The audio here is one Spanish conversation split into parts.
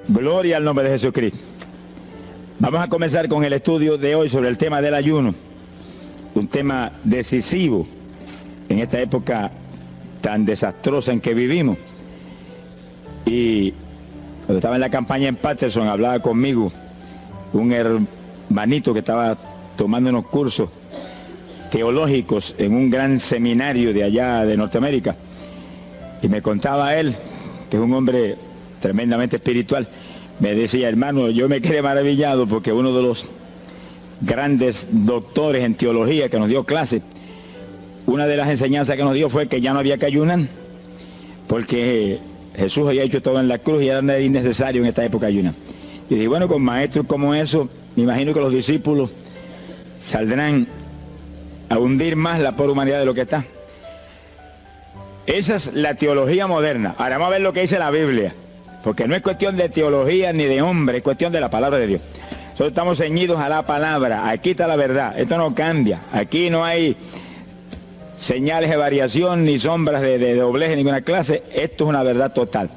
Gloria al nombre de Jesucristo. Vamos a comenzar con el estudio de hoy sobre el tema del ayuno, un tema decisivo en esta época tan desastrosa en que vivimos. Y cuando estaba en la campaña en Patterson, hablaba conmigo un hermanito que estaba tomando unos cursos teológicos en un gran seminario de allá de Norteamérica, y me contaba él, que es un hombre tremendamente espiritual, me decía: hermano, yo me quedé maravillado porque uno de los grandes doctores en teología que nos dio clase, una de las enseñanzas que nos dio fue que ya no había que ayunar, porque Jesús había hecho todo en la cruz y era innecesario en esta época ayunar. Y dije, bueno, con maestros como eso, me imagino que los discípulos saldrán a hundir más la pobre humanidad de lo que está. Esa es la teología moderna. Ahora vamos a ver lo que dice la Biblia, porque no es cuestión de teología ni de hombre, es cuestión de la palabra de Dios. Nosotros estamos ceñidos a la palabra, aquí está la verdad, esto no cambia, aquí no hay señales de variación ni sombras de doblez de ninguna clase, esto es una verdad total.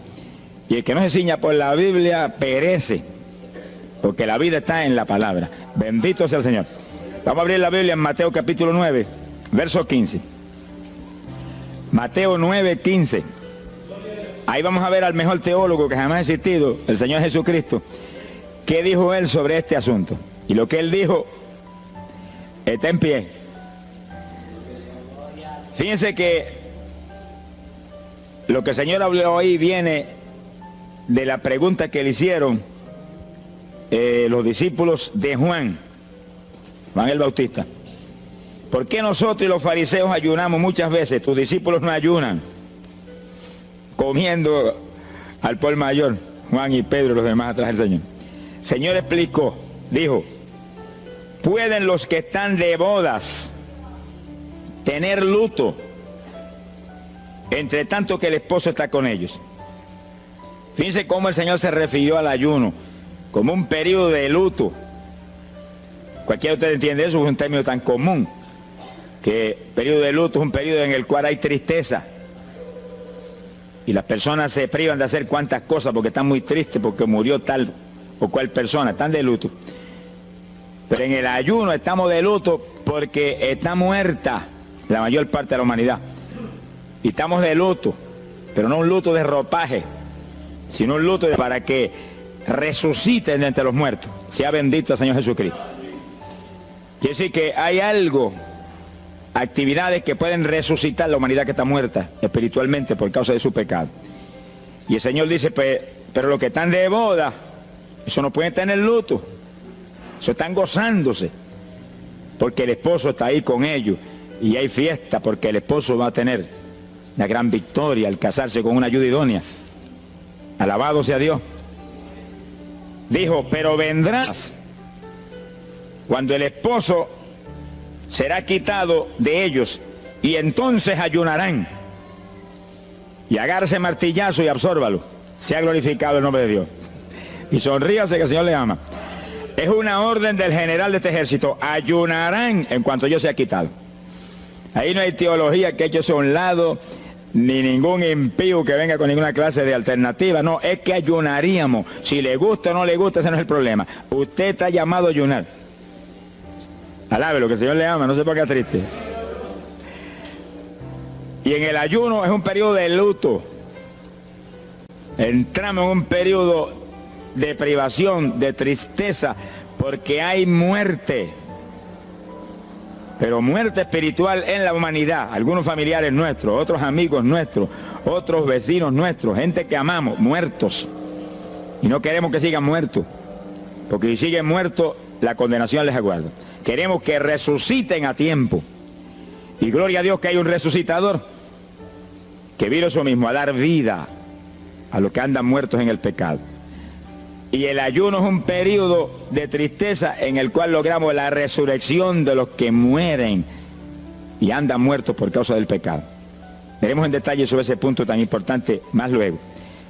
Y el que no se ciña por la Biblia perece, porque la vida está en la palabra. Bendito sea el Señor. Vamos a abrir la Biblia en Mateo capítulo 9, verso 15. Mateo 9, 15. Ahí vamos a ver al mejor teólogo que jamás ha existido, el Señor Jesucristo. ¿Qué dijo él sobre este asunto? Y lo que él dijo está en pie. Fíjense que lo que el Señor habló ahí viene de la pregunta que le hicieron los discípulos de Juan el Bautista. ¿Por qué nosotros y los fariseos ayunamos muchas veces? Tus discípulos no ayunan. Comiendo al por mayor, Juan y Pedro y los demás atrás del Señor. El Señor explicó, dijo: ¿pueden los que están de bodas tener luto entre tanto que el esposo está con ellos? Fíjense cómo el Señor se refirió al ayuno como un periodo de luto. Cualquiera de ustedes entiende eso, es un término tan común, que periodo de luto es un periodo en el cual hay tristeza y las personas se privan de hacer cuantas cosas porque están muy tristes porque murió tal o cual persona, están de luto. Pero en el ayuno estamos de luto porque está muerta la mayor parte de la humanidad, y estamos de luto, pero no un luto de ropaje, sino un luto para que resuciten de entre los muertos. Sea bendito el Señor Jesucristo. Quiere decir que hay algo, actividades que pueden resucitar la humanidad que está muerta espiritualmente por causa de su pecado. Y el Señor dice, pero los que están de boda, eso no pueden tener luto, eso están gozándose, porque el esposo está ahí con ellos, y hay fiesta porque el esposo va a tener la gran victoria al casarse con una ayuda idónea. Alabado sea Dios. Dijo, pero vendrás cuando el esposo será quitado de ellos, y entonces ayunarán. Y agárrese martillazo y absórbalo. Sea glorificado el nombre de Dios. Y sonríase que el Señor le ama. Es una orden del general de este ejército. Ayunarán en cuanto yo sea quitado. Ahí no hay teología que eche a un lado, ni ningún impío que venga con ninguna clase de alternativa. No, es que ayunaríamos. Si le gusta o no le gusta, ese no es el problema. Usted está llamado a ayunar. Alábelo, que el Señor le ama, no se ponga triste. Y en el ayuno es un periodo de luto. Entramos en un periodo de privación, de tristeza, porque hay muerte. Pero muerte espiritual en la humanidad. Algunos familiares nuestros, otros amigos nuestros, otros vecinos nuestros, gente que amamos, muertos. Y no queremos que sigan muertos, porque si siguen muertos, la condenación les aguarda. Queremos que resuciten a tiempo. Y gloria a Dios que hay un resucitador que vino eso mismo, a dar vida a los que andan muertos en el pecado. Y el ayuno es un periodo de tristeza en el cual logramos la resurrección de los que mueren y andan muertos por causa del pecado. Veremos en detalle sobre ese punto tan importante más luego.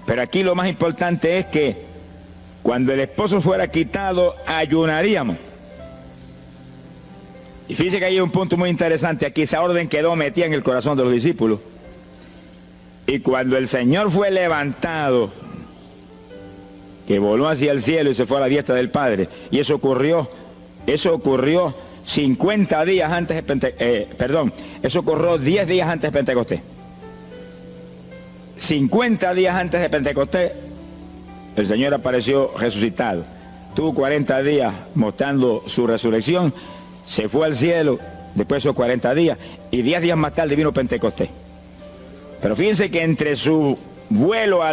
Pero aquí lo más importante es que cuando el esposo fuera quitado, ayunaríamos. Y fíjense que hay un punto muy interesante aquí. Esa orden quedó metida en el corazón de los discípulos. Y cuando el Señor fue levantado, que voló hacia el cielo y se fue a la diestra del Padre. Y eso ocurrió 50 días antes de Pentecostés, eso ocurrió 10 días antes de Pentecostés. 50 días antes de Pentecostés, el Señor apareció resucitado. Tuvo 40 días mostrando su resurrección, se fue al cielo después de esos 40 días, y 10 días más tarde vino Pentecostés. Pero fíjense que entre su vuelo a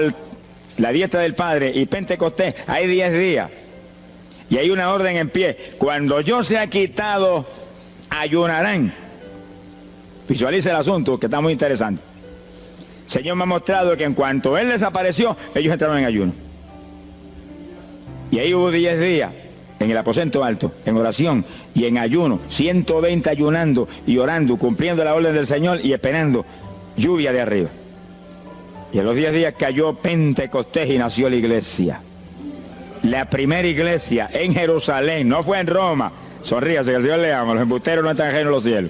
la diestra del Padre y Pentecostés hay 10 días. Y hay una orden en pie. Cuando yo sea quitado, ayunarán. Visualice el asunto, que está muy interesante. El Señor me ha mostrado que en cuanto Él desapareció, ellos entraron en ayuno. Y ahí hubo 10 días en el aposento alto, en oración y en ayuno, 120 ayunando y orando, cumpliendo la orden del Señor y esperando lluvia de arriba. Y en los 10 días cayó Pentecostés y nació la iglesia. La primera iglesia en Jerusalén, no fue en Roma. Sonríase, que el Señor le ama, los embusteros no están ajenos a los cielos.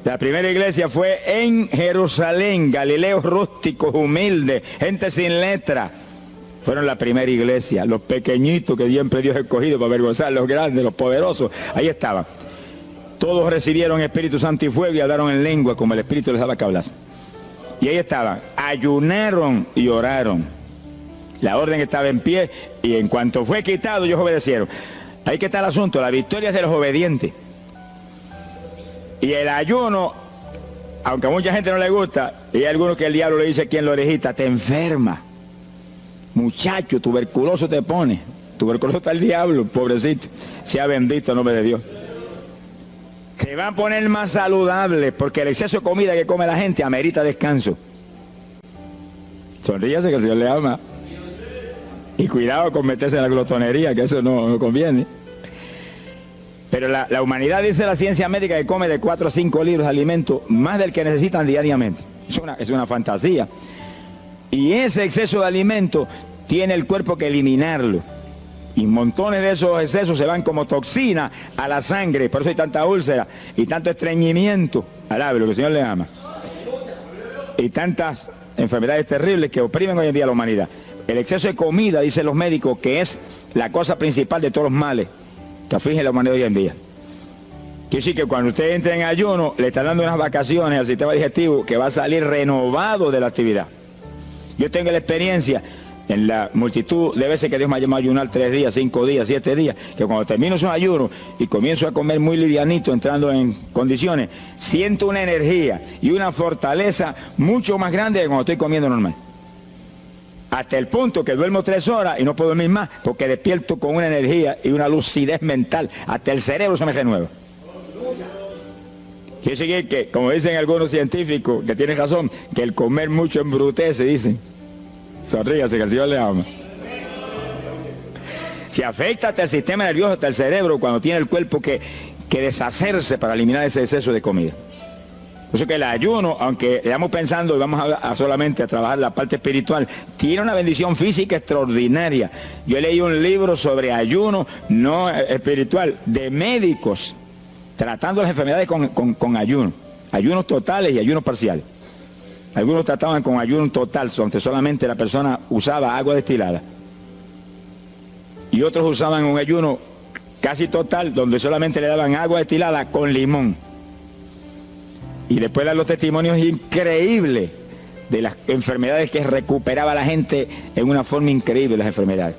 La primera iglesia fue en Jerusalén, Galileos rústicos, humildes, gente sin letra. Fueron la primera iglesia, los pequeñitos que siempre Dios ha escogido para avergonzar a los grandes, los poderosos, ahí estaban. Todos recibieron Espíritu Santo y fuego y hablaron en lengua como el Espíritu les daba que hablasen. Y ahí estaban, ayunaron y oraron. La orden estaba en pie y en cuanto fue quitado ellos obedecieron. Ahí que está el asunto, la victoria es de los obedientes. Y el ayuno, aunque a mucha gente no le gusta, y hay algunos que el diablo le dice aquí en la orejita, te enferma. Muchacho, tuberculoso te pone. Tuberculoso está el diablo, pobrecito. Sea bendito el nombre de Dios. Te va a poner más saludable, porque el exceso de comida que come la gente amerita descanso. Sonríase, que el Señor le ama. Y cuidado con meterse en la glotonería, que eso no conviene. Pero la humanidad, dice la ciencia médica, que come de 4 a 5 libros de alimento, más del que necesitan diariamente. Es una fantasía. Y ese exceso de alimento tiene el cuerpo que eliminarlo. Y montones de esos excesos se van como toxina a la sangre. Por eso hay tanta úlcera y tanto estreñimiento. Alabe, lo que el Señor le ama. Y tantas enfermedades terribles que oprimen hoy en día a la humanidad. El exceso de comida, dicen los médicos, que es la cosa principal de todos los males que afligen a la humanidad hoy en día. Quiere decir que cuando usted entra en ayuno, le está dando unas vacaciones al sistema digestivo que va a salir renovado de la actividad. Yo tengo la experiencia en la multitud de veces que Dios me ha llamado a ayunar 3 días, 5 días, 7 días, que cuando termino esos ayunos y comienzo a comer muy livianito, entrando en condiciones, siento una energía y una fortaleza mucho más grande que cuando estoy comiendo normal. Hasta el punto que duermo 3 horas y no puedo dormir más, porque despierto con una energía y una lucidez mental. Hasta el cerebro se me renueva. Quiere decir que, como dicen algunos científicos, que tienen razón, que el comer mucho embrutece, dicen. Sonríase, que el Señor le ama. Si afecta hasta el sistema nervioso, hasta el cerebro, cuando tiene el cuerpo que deshacerse para eliminar ese exceso de comida. Por eso que el ayuno, aunque estamos pensando y vamos a solamente a trabajar la parte espiritual, tiene una bendición física extraordinaria. Yo leí un libro sobre ayuno no espiritual, de médicos, tratando las enfermedades con ayuno. Ayunos totales y ayunos parciales. Algunos trataban con ayuno total, donde solamente la persona usaba agua destilada. Y otros usaban un ayuno casi total, donde solamente le daban agua destilada con limón. Y después dan los testimonios increíbles de las enfermedades que recuperaba la gente en una forma increíble, las enfermedades.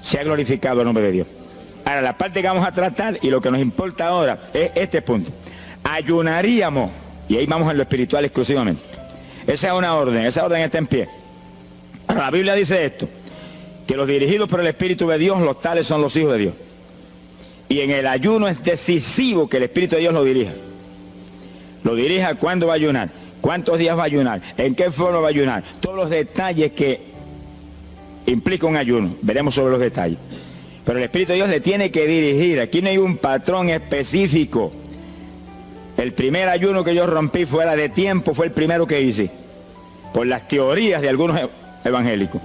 Se ha glorificado el nombre de Dios. Ahora, la parte que vamos a tratar y lo que nos importa ahora es este punto. Ayunaríamos, y ahí vamos en lo espiritual exclusivamente. Esa esa orden está en pie. Ahora, la Biblia dice esto, que los dirigidos por el Espíritu de Dios, los tales son los hijos de Dios. Y en el ayuno es decisivo que el Espíritu de Dios lo dirija. Lo dirija cuándo va a ayunar, cuántos días va a ayunar, en qué forma va a ayunar, todos los detalles que implica un ayuno. Veremos sobre los detalles. Pero el Espíritu de Dios le tiene que dirigir. Aquí no hay un patrón específico. El primer ayuno que yo rompí fuera de tiempo fue el primero que hice, por las teorías de algunos evangélicos,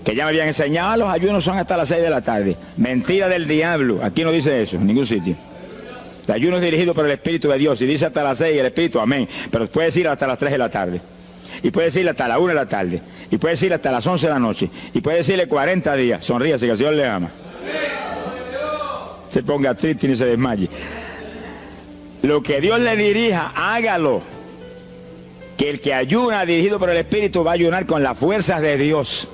que ya me habían enseñado, los ayunos son hasta las 6 de la tarde. Mentira del diablo. Aquí no dice eso, en ningún sitio. El ayuno es dirigido por el Espíritu de Dios, y dice hasta las 6 el Espíritu, amén. Pero puede decir hasta las 3 de la tarde. Y puede decir hasta la 1 de la tarde. y puede decirle hasta las 11 de la noche, y puede decirle 40 días, sonríase que el Señor le ama. Se ponga triste ni se desmaye. Lo que Dios le dirija, hágalo. Que el que ayuna dirigido por el Espíritu va a ayunar con las fuerzas de Dios.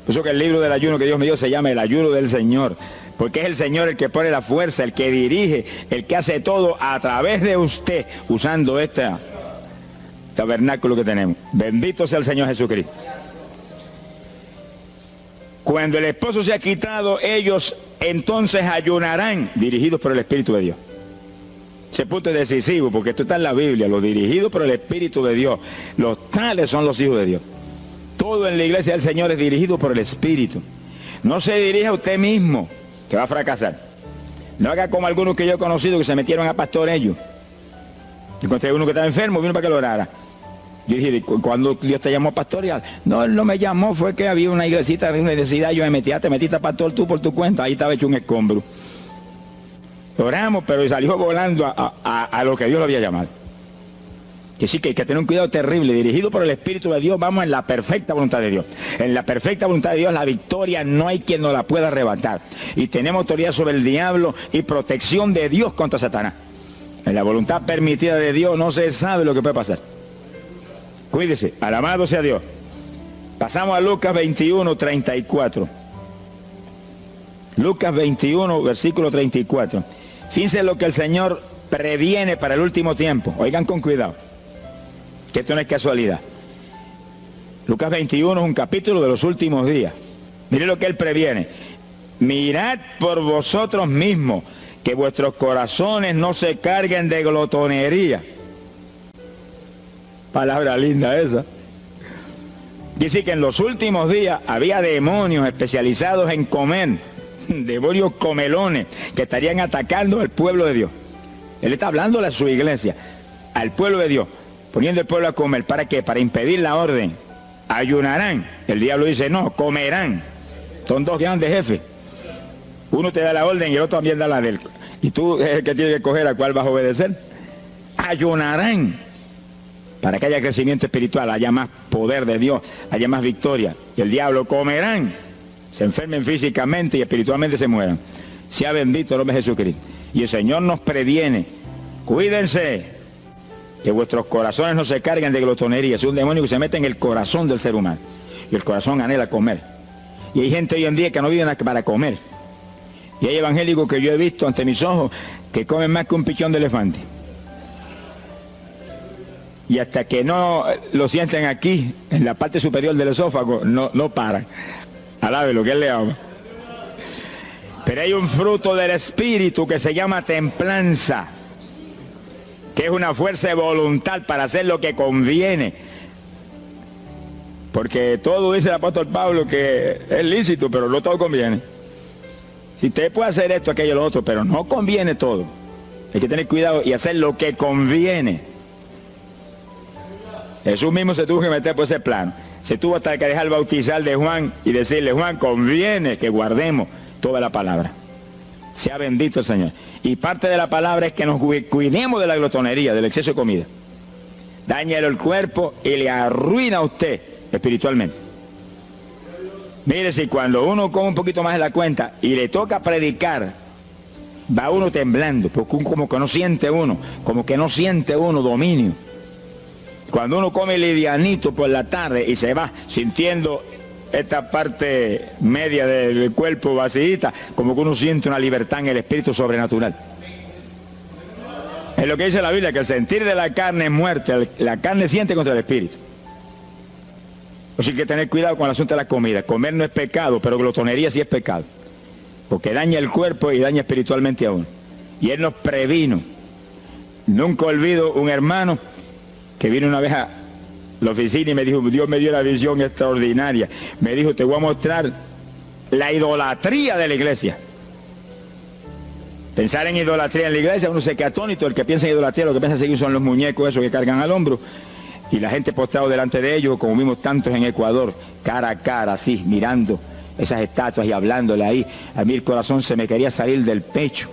Por eso que el libro del ayuno que Dios me dio se llama el ayuno del Señor. Porque es el Señor el que pone la fuerza, el que dirige, el que hace todo a través de usted, usando este tabernáculo que tenemos. Bendito sea el Señor Jesucristo. Cuando el esposo se ha quitado, ellos entonces ayunarán, dirigidos por el Espíritu de Dios. Ese punto es decisivo, porque esto está en la Biblia, los dirigidos por el Espíritu de Dios. Los tales son los hijos de Dios. Todo en la iglesia del Señor es dirigido por el Espíritu. No se dirija a usted mismo, que va a fracasar. No haga como algunos que yo he conocido que se metieron a pastor ellos. Encontré uno que estaba enfermo, vino para que lo orara. Yo dije, ¿cuándo Dios te llamó a pastorear? No, él no me llamó, fue que había una iglesita, una necesidad, yo me metí, te metiste a pastor tú por tu cuenta, ahí estaba hecho un escombro. Oramos, pero salió volando a lo que Dios lo había llamado. Que sí, que hay que tener un cuidado terrible, dirigido por el Espíritu de Dios, vamos en la perfecta voluntad de Dios. En la perfecta voluntad de Dios, la victoria no hay quien nos la pueda arrebatar. Y tenemos autoridad sobre el diablo y protección de Dios contra Satanás. En la voluntad permitida de Dios no se sabe lo que puede pasar. Cuídese, alabado sea Dios. Pasamos a Lucas 21, 34. Lucas 21, versículo 34. Fíjense lo que el Señor previene para el último tiempo. Oigan con cuidado, que esto no es casualidad. Lucas 21 es un capítulo de los últimos días. Miren lo que Él previene. Mirad por vosotros mismos, que vuestros corazones no se carguen de glotonería. Palabra linda esa. Dice que en los últimos días había demonios especializados en comer, demonios comelones que estarían atacando al pueblo de Dios. Él está hablándole a su iglesia, al pueblo de Dios, poniendo al pueblo a comer. ¿Para qué? Para impedir la orden. Ayunarán. El diablo dice, no, comerán. Son dos grandes jefes. Uno te da la orden y el otro también da la de él. Y tú es el que tienes que escoger a cuál vas a obedecer. Ayunarán. Para que haya crecimiento espiritual, haya más poder de Dios, haya más victoria. Y el diablo comerán. Se enfermen físicamente y espiritualmente se mueran. Sea bendito el nombre de Jesucristo. Y el Señor nos previene. Cuídense, que vuestros corazones no se carguen de glotonería. Es un demonio que se mete en el corazón del ser humano. Y el corazón anhela comer. Y hay gente hoy en día que no vive para comer. Y hay evangélicos que yo he visto ante mis ojos que comen más que un pichón de elefante. Y hasta que no lo sienten aquí, en la parte superior del esófago, no paran. Alabe lo que Él le ama. Pero hay un fruto del Espíritu que se llama templanza, que es una fuerza de voluntad para hacer lo que conviene. Porque todo dice el apóstol Pablo que es lícito, pero no todo conviene. Si usted puede hacer esto, aquello, lo otro, pero no conviene todo. Hay que tener cuidado y hacer lo que conviene. Jesús mismo se tuvo que meter por ese plano. Se tuvo hasta que dejar bautizar de Juan y decirle, Juan, conviene que guardemos toda la palabra. Sea bendito el Señor. Y parte de la palabra es que nos cuidemos de la glotonería, del exceso de comida. Dáñale el cuerpo y le arruina a usted espiritualmente. Mire, si cuando uno come un poquito más de la cuenta y le toca predicar, va uno temblando, porque como que no siente uno dominio. Cuando uno come livianito por la tarde y se va sintiendo esta parte media del cuerpo vacíita, como que uno siente una libertad en el espíritu sobrenatural. Es lo que dice la Biblia, que el sentir de la carne es muerte, la carne siente contra el espíritu. Así que hay que tener cuidado con el asunto de la comida. Comer no es pecado, pero glotonería sí es pecado, porque daña el cuerpo y daña espiritualmente a uno. Y Él nos previno. Nunca olvido un hermano que vino una vez a la oficina y me dijo, Dios me dio una visión extraordinaria. Me dijo, te voy a mostrar la idolatría de la iglesia. Pensar en idolatría en la iglesia, uno se queda atónito. El que piensa en idolatría, lo que piensa seguir son los muñecos esos que cargan al hombro. Y la gente postrado delante de ellos, como vimos tantos en Ecuador, cara a cara, así, mirando esas estatuas y hablándole ahí. A mí el corazón se me quería salir del pecho,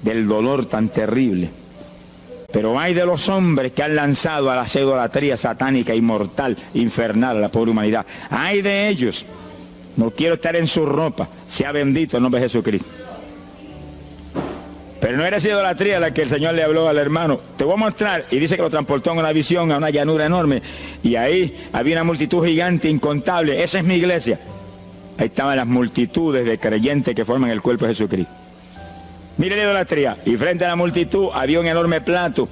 del dolor tan terrible. Pero hay de los hombres que han lanzado a la idolatría satánica, inmortal, infernal a la pobre humanidad. Hay de ellos. No quiero estar en su ropa. Sea bendito el nombre de Jesucristo. Pero no era esa idolatría la que el Señor le habló al hermano. Te voy a mostrar. Y dice que lo transportó en una visión a una llanura enorme. Y ahí había una multitud gigante, incontable. Esa es mi iglesia. Ahí estaban las multitudes de creyentes que forman el cuerpo de Jesucristo. Mire la idolatría. Y frente a la multitud había un enorme plato.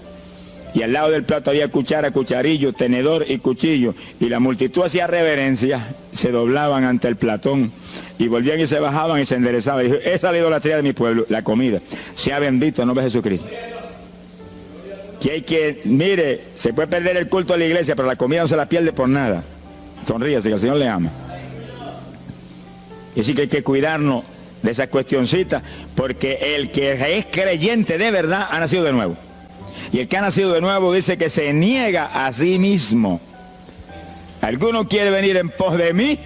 Y al lado del plato había cuchara, cucharillo, tenedor y cuchillo. Y la multitud hacía reverencia, se doblaban ante el platón. Y volvían y se bajaban y se enderezaban. Y dijo, esa es la idolatría de mi pueblo, la comida. Sea bendito el nombre de Jesucristo. Que hay que, mire, se puede perder el culto de la iglesia, pero la comida no se la pierde por nada. Sonríase, que el Señor le ama. Y así que hay que cuidarnos de esas cuestioncitas, porque el que es creyente de verdad ha nacido de nuevo. Y el que ha nacido de nuevo dice que se niega a sí mismo. ¿Alguno quiere venir en pos de mí?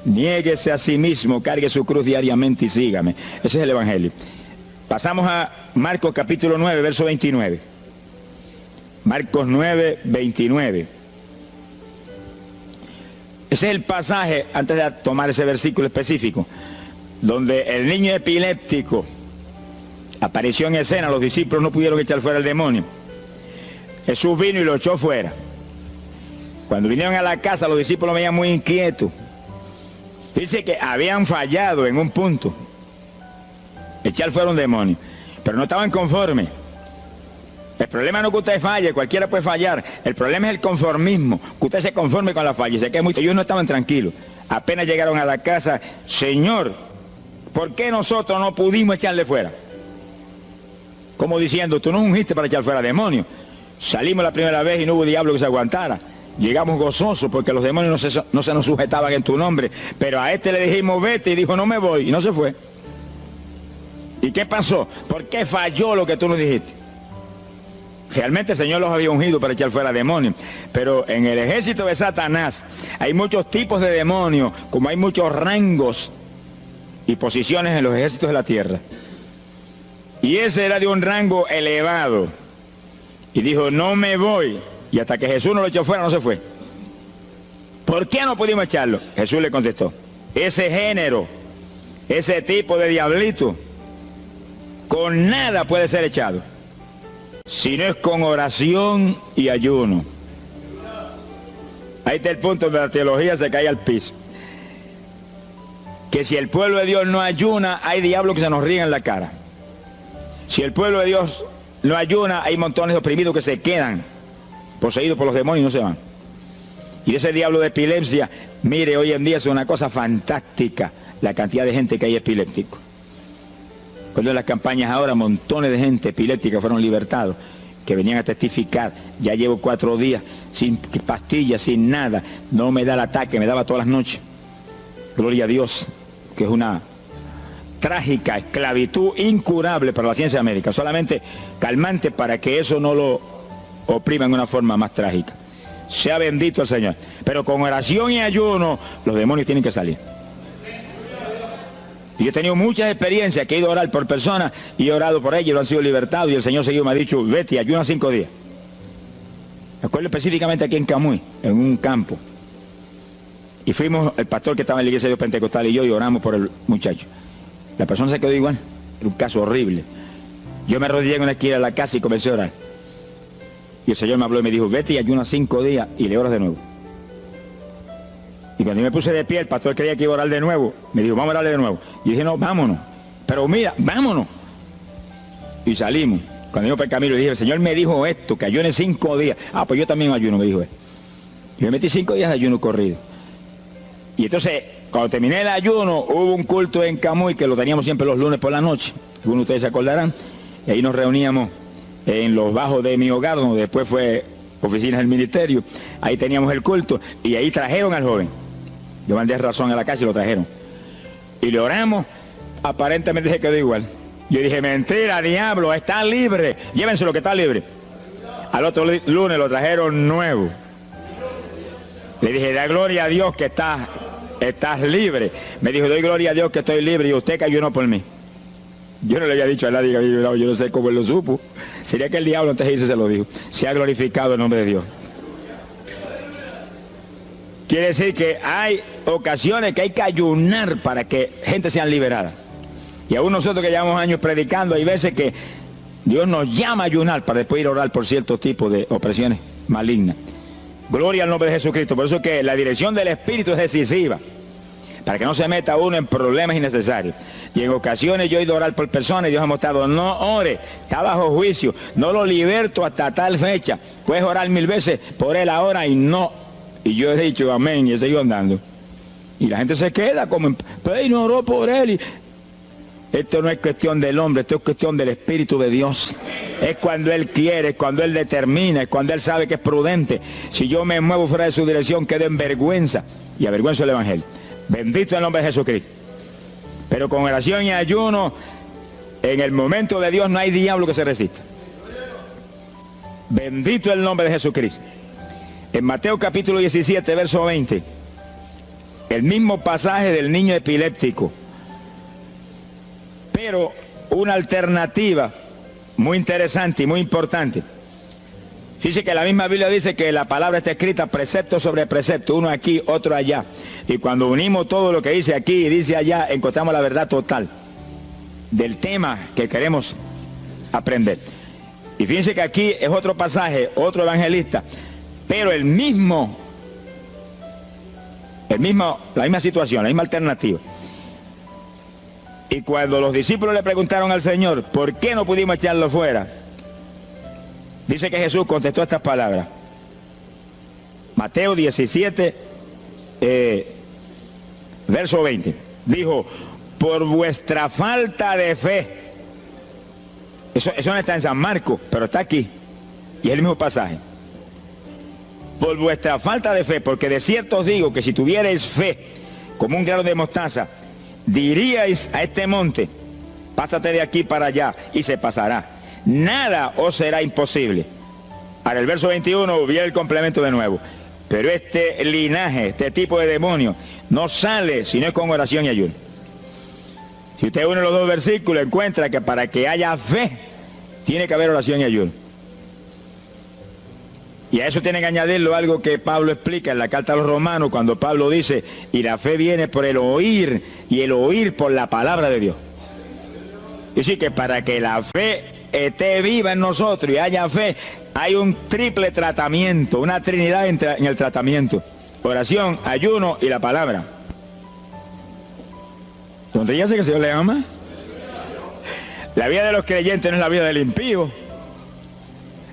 Niéguese a sí mismo, cargue su cruz diariamente y sígame. Ese es el Evangelio. Pasamos a Marcos capítulo 9, verso 29. Marcos 9, 29. Ese es el pasaje, antes de tomar ese versículo específico, donde el niño epiléptico apareció en escena. Los discípulos no pudieron echar fuera el demonio. Jesús vino y lo echó fuera. Cuando vinieron a la casa, los discípulos lo veían muy inquietos. Dice que habían fallado en un punto, echar fuera un demonio, pero no estaban conformes. El problema no es que usted falle, cualquiera puede fallar. El problema es el conformismo, que usted se conforme con la falla. Y sé que ellos no estaban tranquilos. Apenas llegaron a la casa, Señor, ¿por qué nosotros no pudimos echarle fuera? Como diciendo, tú no ungiste para echar fuera demonios. Salimos la primera vez y no hubo diablo que se aguantara. Llegamos gozosos porque los demonios no se nos sujetaban en tu nombre. Pero a este le dijimos, vete, y dijo, no me voy, y no se fue. ¿Y qué pasó? ¿Por qué falló lo que tú nos dijiste? Realmente el Señor los había ungido para echar fuera demonios. Pero en el ejército de Satanás hay muchos tipos de demonios, como hay muchos rangos y posiciones en los ejércitos de la tierra. Y ese era de un rango elevado. Y dijo, no me voy. Y hasta que Jesús no lo echó fuera, no se fue. ¿Por qué no pudimos echarlo? Jesús le contestó, ese género, ese tipo de diablito, con nada puede ser echado, si no es con oración y ayuno. Ahí está el punto donde la teología se cae al piso. Que si el pueblo de Dios no ayuna, hay diablos que se nos ríen en la cara. Si el pueblo de Dios no ayuna, hay montones de oprimidos que se quedan poseídos por los demonios y no se van. Y ese diablo de epilepsia, mire, hoy en día es una cosa fantástica la cantidad de gente que hay epiléptico. Cuando en las campañas ahora, montones de gente epiléptica fueron libertados, que venían a testificar. Ya llevo 4 días sin pastillas, sin nada, no me da el ataque, me daba todas las noches. Gloria a Dios, que es una trágica esclavitud incurable para la ciencia médica, solamente calmante para que eso no lo oprima en una forma más trágica. Sea bendito el Señor. Pero con oración y ayuno, los demonios tienen que salir. Y yo he tenido muchas experiencias que he ido a orar por personas y he orado por ellos y lo han sido libertados, y el Señor seguido me ha dicho, vete, ayuna 5 días. Me acuerdo específicamente aquí en Camuy, en un campo. Y fuimos, el pastor que estaba en la iglesia de Dios Pentecostal y yo, y oramos por el muchacho. La persona se quedó igual. Era un caso horrible. Yo me arrodillé en una esquina de la casa y comencé a orar. Y el Señor me habló y me dijo, vete y ayuna 5 días y le oras de nuevo. Y cuando yo me puse de pie, el pastor creía que iba a orar de nuevo. Me dijo, vamos a orarle de nuevo. Y dije, no, vámonos. Pero mira, vámonos. Y salimos. Cuando yo por el camino le dije, el Señor me dijo esto, que ayune 5 días. Ah, pues yo también ayuno, me dijo él. Y me metí 5 días de ayuno corrido. Y entonces, cuando terminé el ayuno, hubo un culto en Camuy, que lo teníamos siempre los lunes por la noche. Algunos de ustedes se acordarán. Y ahí nos reuníamos en los bajos de mi hogar, donde después fue oficinas del ministerio. Ahí teníamos el culto y ahí trajeron al joven. Yo mandé razón a la casa y lo trajeron. Y le oramos, aparentemente se quedó igual. Yo dije, mentira, diablo, está libre. Llévense lo que está libre. Al otro lunes lo trajeron nuevo. Le dije, da gloria a Dios que estás libre. Me dijo, doy gloria a Dios que estoy libre y usted que ayunó por mí. Yo no le había dicho a nadie que había ayunado, yo no sé cómo él lo supo. Sería que el diablo antes de irse se lo dijo. Se ha glorificado el nombre de Dios. Quiere decir que hay ocasiones que hay que ayunar para que gente sea liberada. Y aún nosotros que llevamos años predicando, hay veces que Dios nos llama a ayunar para después ir a orar por ciertos tipos de opresiones malignas. Gloria al nombre de Jesucristo. Por eso que la dirección del Espíritu es decisiva, para que no se meta uno en problemas innecesarios. Y en ocasiones yo he ido a orar por personas y Dios ha mostrado, no ore, está bajo juicio, no lo liberto hasta tal fecha. Puedes orar 1000 veces por él ahora y no. Y yo he dicho amén y he seguido andando. Y la gente se queda como, pero no oró por él. Y esto no es cuestión del hombre, esto es cuestión del Espíritu de Dios. Es cuando Él quiere, es cuando Él determina, es cuando Él sabe que es prudente. Si yo me muevo fuera de su dirección, quedo en vergüenza y avergüenzo el Evangelio. Bendito el nombre de Jesucristo. Pero con oración y ayuno, en el momento de Dios no hay diablo que se resista. Bendito el nombre de Jesucristo. En Mateo capítulo 17, verso 20, el mismo pasaje del niño epiléptico, pero una alternativa muy interesante y muy importante. Fíjese que la misma Biblia dice que la palabra está escrita precepto sobre precepto, uno aquí, otro allá. Y cuando unimos todo lo que dice aquí y dice allá, encontramos la verdad total del tema que queremos aprender. Y fíjense que aquí es otro pasaje, otro evangelista, pero la misma situación, la misma alternativa. Y cuando los discípulos le preguntaron al Señor, ¿por qué no pudimos echarlo fuera? Dice que Jesús contestó estas palabras. Mateo 17, verso 20. Dijo, por vuestra falta de fe. Eso no está en San Marcos, pero está aquí. Y es el mismo pasaje. Por vuestra falta de fe, porque de cierto os digo que si tuvierais fe como un grano de mostaza, diríais a este monte, pásate de aquí para allá, y se pasará. Nada os será imposible. Ahora el verso 21 viene el complemento de nuevo. Pero este linaje, este tipo de demonio, no sale si no es con oración y ayuno. Si usted une los dos versículos, encuentra que para que haya fe, tiene que haber oración y ayuno. Y a eso tiene que añadirlo algo que Pablo explica en la carta a los Romanos, cuando Pablo dice, y la fe viene por el oír, y el oír por la palabra de Dios. Y sí que para que la fe esté viva en nosotros y haya fe, hay un triple tratamiento, una trinidad en el tratamiento: oración, ayuno y la palabra. ¿Dónde ya sé que el Señor le ama? La vida de los creyentes no es la vida del impío.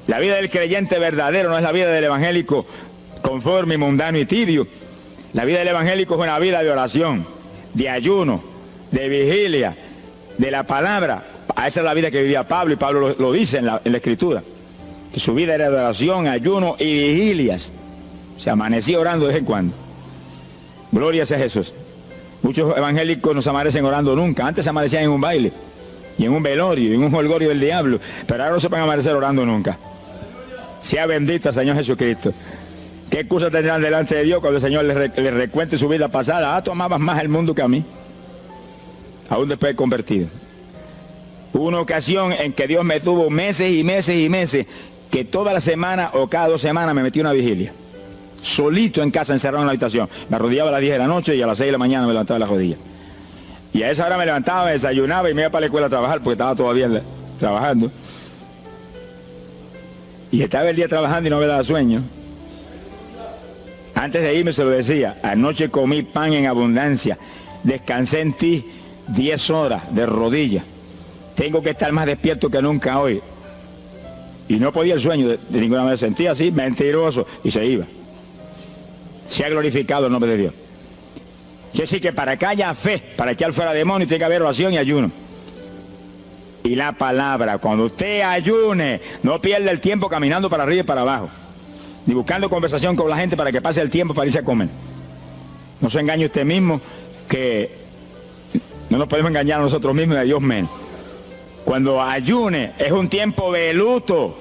La vida del creyente verdadero no es la vida del evangélico conforme, mundano y tibio. La vida del evangélico es una vida de oración, de ayuno, de vigilia, de la palabra. Esa es la vida que vivía Pablo, y Pablo lo dice en la Escritura, que su vida era de oración, ayuno y vigilias. Se amanecía orando de vez en cuando. Gloria sea Jesús. Muchos evangélicos no se amanecen orando nunca. Antes se amanecían en un baile, y en un velorio, y en un jolgorio del diablo, pero ahora no se pueden amanecer orando nunca. Sea bendito el Señor Jesucristo. ¿Qué excusa tendrán delante de Dios cuando el Señor les recuente su vida pasada? Tú amabas más el mundo que a mí, aún después de convertido. Hubo una ocasión en que Dios me tuvo meses y meses y meses, que toda la semana o cada 2 semanas me metí una vigilia. Solito en casa, encerrado en la habitación. Me arrodillaba a las 10 de la noche y a las 6 de la mañana me levantaba las rodillas. Y a esa hora me levantaba, me desayunaba y me iba para la escuela a trabajar, porque estaba todavía trabajando. Y estaba el día trabajando y no me daba sueño. Antes de irme se lo decía, anoche comí pan en abundancia, descansé en ti 10 horas de rodillas. Tengo que estar más despierto que nunca hoy. Y no podía el sueño de ninguna manera. Sentía así, mentiroso, y se iba. Se ha glorificado el nombre de Dios. Quiere decir que para que haya fe, para echar fuera demonios, tiene que haber oración y ayuno. Y la palabra, cuando usted ayune, no pierda el tiempo caminando para arriba y para abajo, ni buscando conversación con la gente para que pase el tiempo para irse a comer. No se engañe usted mismo, que no nos podemos engañar a nosotros mismos y a Dios menos. Cuando ayune es un tiempo de luto,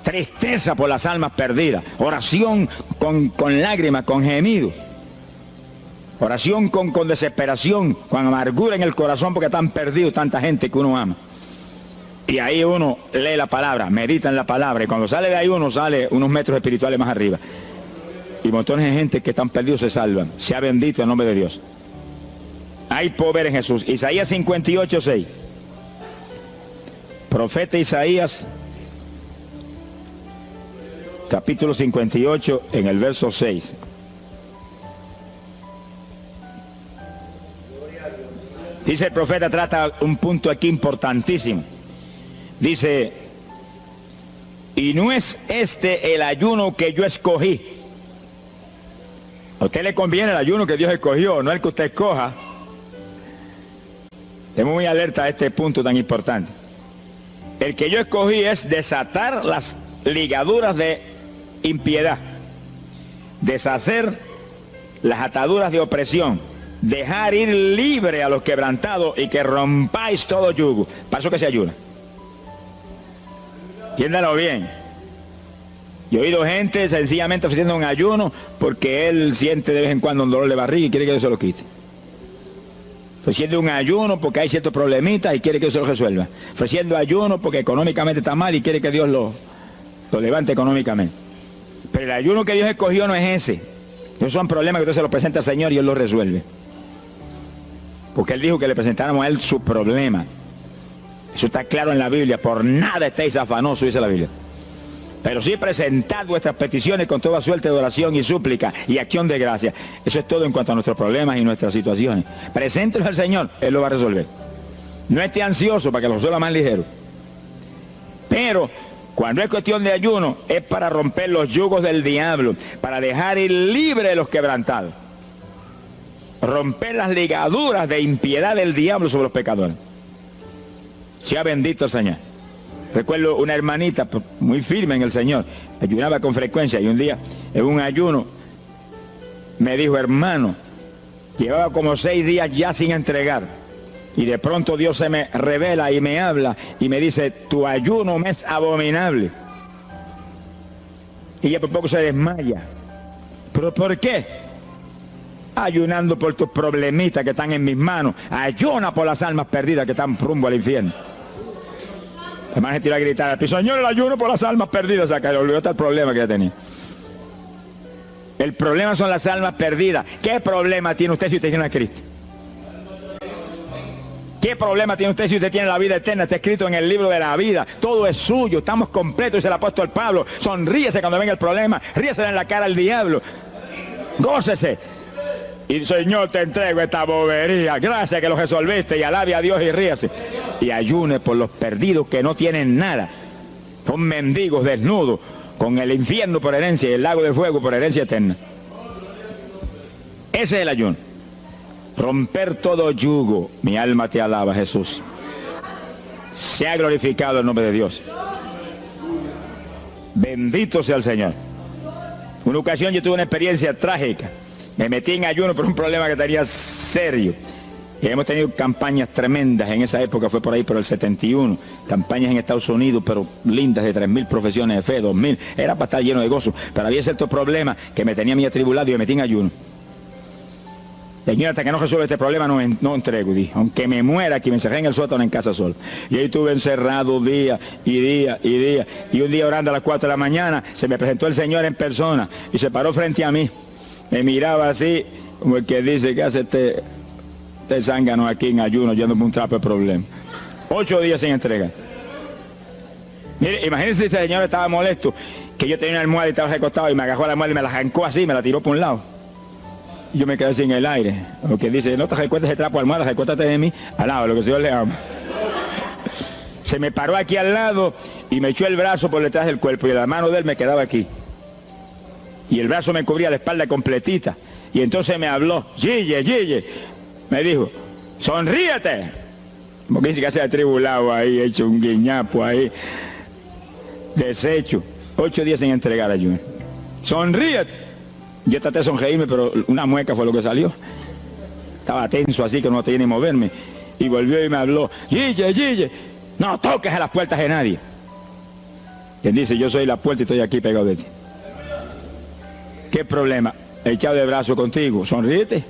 tristeza por las almas perdidas, oración con lágrimas, con gemidos. Oración con desesperación, con amargura en el corazón porque están perdidos tanta gente que uno ama. Y ahí uno lee la palabra, medita en la palabra, y cuando sale de ahí uno sale unos metros espirituales más arriba. Y montones de gente que están perdidos se salvan. Sea bendito el nombre de Dios. Hay poder en Jesús. Isaías 58:6. Profeta Isaías, capítulo 58, en el verso 6. Dice el profeta, trata un punto aquí importantísimo. Dice, y no es este el ayuno que yo escogí. A usted le conviene el ayuno que Dios escogió, no el que usted escoja. Estemos muy alerta a este punto tan importante. El que yo escogí es desatar las ligaduras de impiedad, deshacer las ataduras de opresión, dejar ir libre a los quebrantados y que rompáis todo yugo. Para eso que se ayuna. Entiéndalo bien. Yo he oído gente sencillamente ofreciendo un ayuno porque él siente de vez en cuando un dolor de barriga y quiere que Dios se lo quite. Ofreciendo un ayuno porque hay ciertos problemitas y quiere que Dios se lo resuelva. Ofreciendo ayuno porque económicamente está mal y quiere que Dios lo levante económicamente. Pero el ayuno que Dios escogió no es ese. Esos son problemas que usted se los presenta al Señor y Él los resuelve. Porque Él dijo que le presentáramos a Él su problema. Eso está claro en la Biblia. Por nada estéis afanosos, dice la Biblia. Pero sí presentad vuestras peticiones con toda suerte de oración y súplica y acción de gracia. Eso es todo en cuanto a nuestros problemas y nuestras situaciones. Preséntelos al Señor, Él lo va a resolver. No esté ansioso para que lo resuelva más ligero. Pero cuando es cuestión de ayuno, es para romper los yugos del diablo, para dejar ir libre a los quebrantados. Romper las ligaduras de impiedad del diablo sobre los pecadores. Sea bendito el Señor. Recuerdo una hermanita muy firme en el Señor, ayunaba con frecuencia y un día en un ayuno me dijo, hermano, llevaba como 6 días ya sin entregar y de pronto Dios se me revela y me habla y me dice, tu ayuno me es abominable. Y ella por poco se desmaya. ¿Pero por qué? Ayunando por tus problemitas que están en mis manos. Ayuna por las almas perdidas que están rumbo al infierno. La hermana se tiró a gritar al piso, Señor, el ayuno por las almas perdidas. O sea, que le olvidó hasta el problema que ya tenía. El problema son las almas perdidas. ¿Qué problema tiene usted si usted tiene a Cristo? ¿Qué problema tiene usted si usted tiene la vida eterna? Está escrito en el libro de la vida. Todo es suyo, estamos completos, dice el apóstol Pablo. Sonríese cuando venga el problema, ríese en la cara al diablo. Gócese. Y Señor, te entrego esta bobería. Gracias que lo resolviste y alabe a Dios y ríase. Y ayune por los perdidos que no tienen nada. Son mendigos desnudos, con el infierno por herencia y el lago de fuego por herencia eterna. Ese es el ayuno. Romper todo yugo. Mi alma te alaba, Jesús. Sea glorificado el nombre de Dios. Bendito sea el Señor. Una ocasión yo tuve una experiencia trágica. Me metí en ayuno por un problema que tenía serio. Y hemos tenido campañas tremendas. En esa época fue por ahí por el 71. Campañas en Estados Unidos, pero lindas, de 3.000 profesiones de fe, 2.000. Era para estar lleno de gozo. Pero había ciertos problemas que me tenía muy atribulado y me metí en ayuno. Señor, hasta que no resuelva este problema no entrego, dije. Aunque me muera, que me encerré en el sótano en casa solo. Y ahí estuve encerrado día y día y día. Y un día orando a las 4 de la mañana, se me presentó el Señor en persona y se paró frente a mí. Me miraba así, como el que dice, ¿qué hace este zángano aquí en ayuno, yéndome un trapo de problema? 8 días sin entregar. Mire, imagínense si ese señor estaba molesto, que yo tenía una almohada y estaba recostado y me agarró la almohada y me la arrancó así, me la tiró por un lado. Y yo me quedé sin el aire. Lo que dice, no te recuerdes ese trapo de almohada, recuéstate de mí, al lado, lo que el Señor le ama. Se me paró aquí al lado y me echó el brazo por detrás del cuerpo y la mano de él me quedaba aquí. Y el brazo me cubría la espalda completita. Y entonces me habló, Gille, me dijo, sonríete. Porque dice que se ha atribulado ahí, hecho un guiñapo ahí, deshecho. 8 días sin entregar ayuno. Sonríete. Yo traté de sonreírme, pero una mueca fue lo que salió. Estaba tenso así que no tenía ni moverme. Y volvió y me habló, Gille, no toques a las puertas de nadie. Y él dice, yo soy la puerta y estoy aquí pegado de ti. ¿Qué problema? Echado de brazo contigo, sonríete.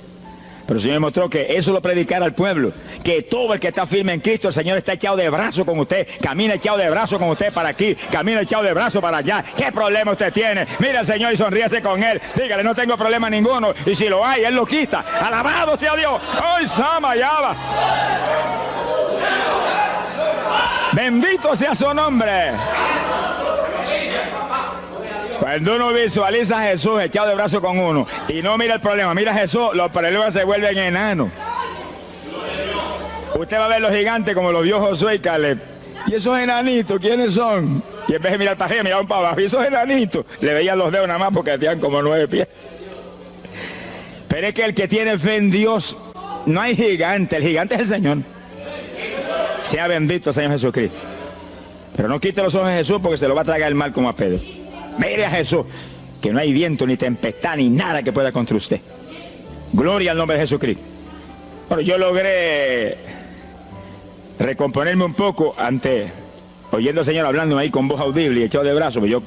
Pero el Señor mostró que eso lo predicara al pueblo, que todo el que está firme en Cristo, el Señor está echado de brazo con usted, camina echado de brazo con usted para aquí, camina echado de brazo para allá. ¿Qué problema usted tiene? Mira al Señor y sonríase con Él, dígale, no tengo problema ninguno, y si lo hay, Él lo quita. Alabado sea Dios. ¡Ay, Sama, Yaba! Bendito sea su nombre. Cuando uno visualiza a Jesús echado de brazo con uno y no mira el problema, mira a Jesús, los problemas se vuelven enanos. Usted va a ver los gigantes como los vio Josué y Caleb. ¿Y esos enanitos quiénes son? Y en vez de mirar para arriba, miraban para abajo. ¿Y esos enanitos? Le veían los dedos nada más porque tenían como 9 pies. Pero es que el que tiene fe en Dios, no hay gigante, el gigante es el Señor. Sea bendito el Señor Jesucristo. Pero no quite los ojos de Jesús porque se lo va a tragar el mal como a Pedro. Mire a Jesús, que no hay viento, ni tempestad, ni nada que pueda contra usted. Gloria al nombre de Jesucristo. Bueno, yo logré recomponerme un poco oyendo al Señor hablando ahí con voz audible y echado de brazos, pero yo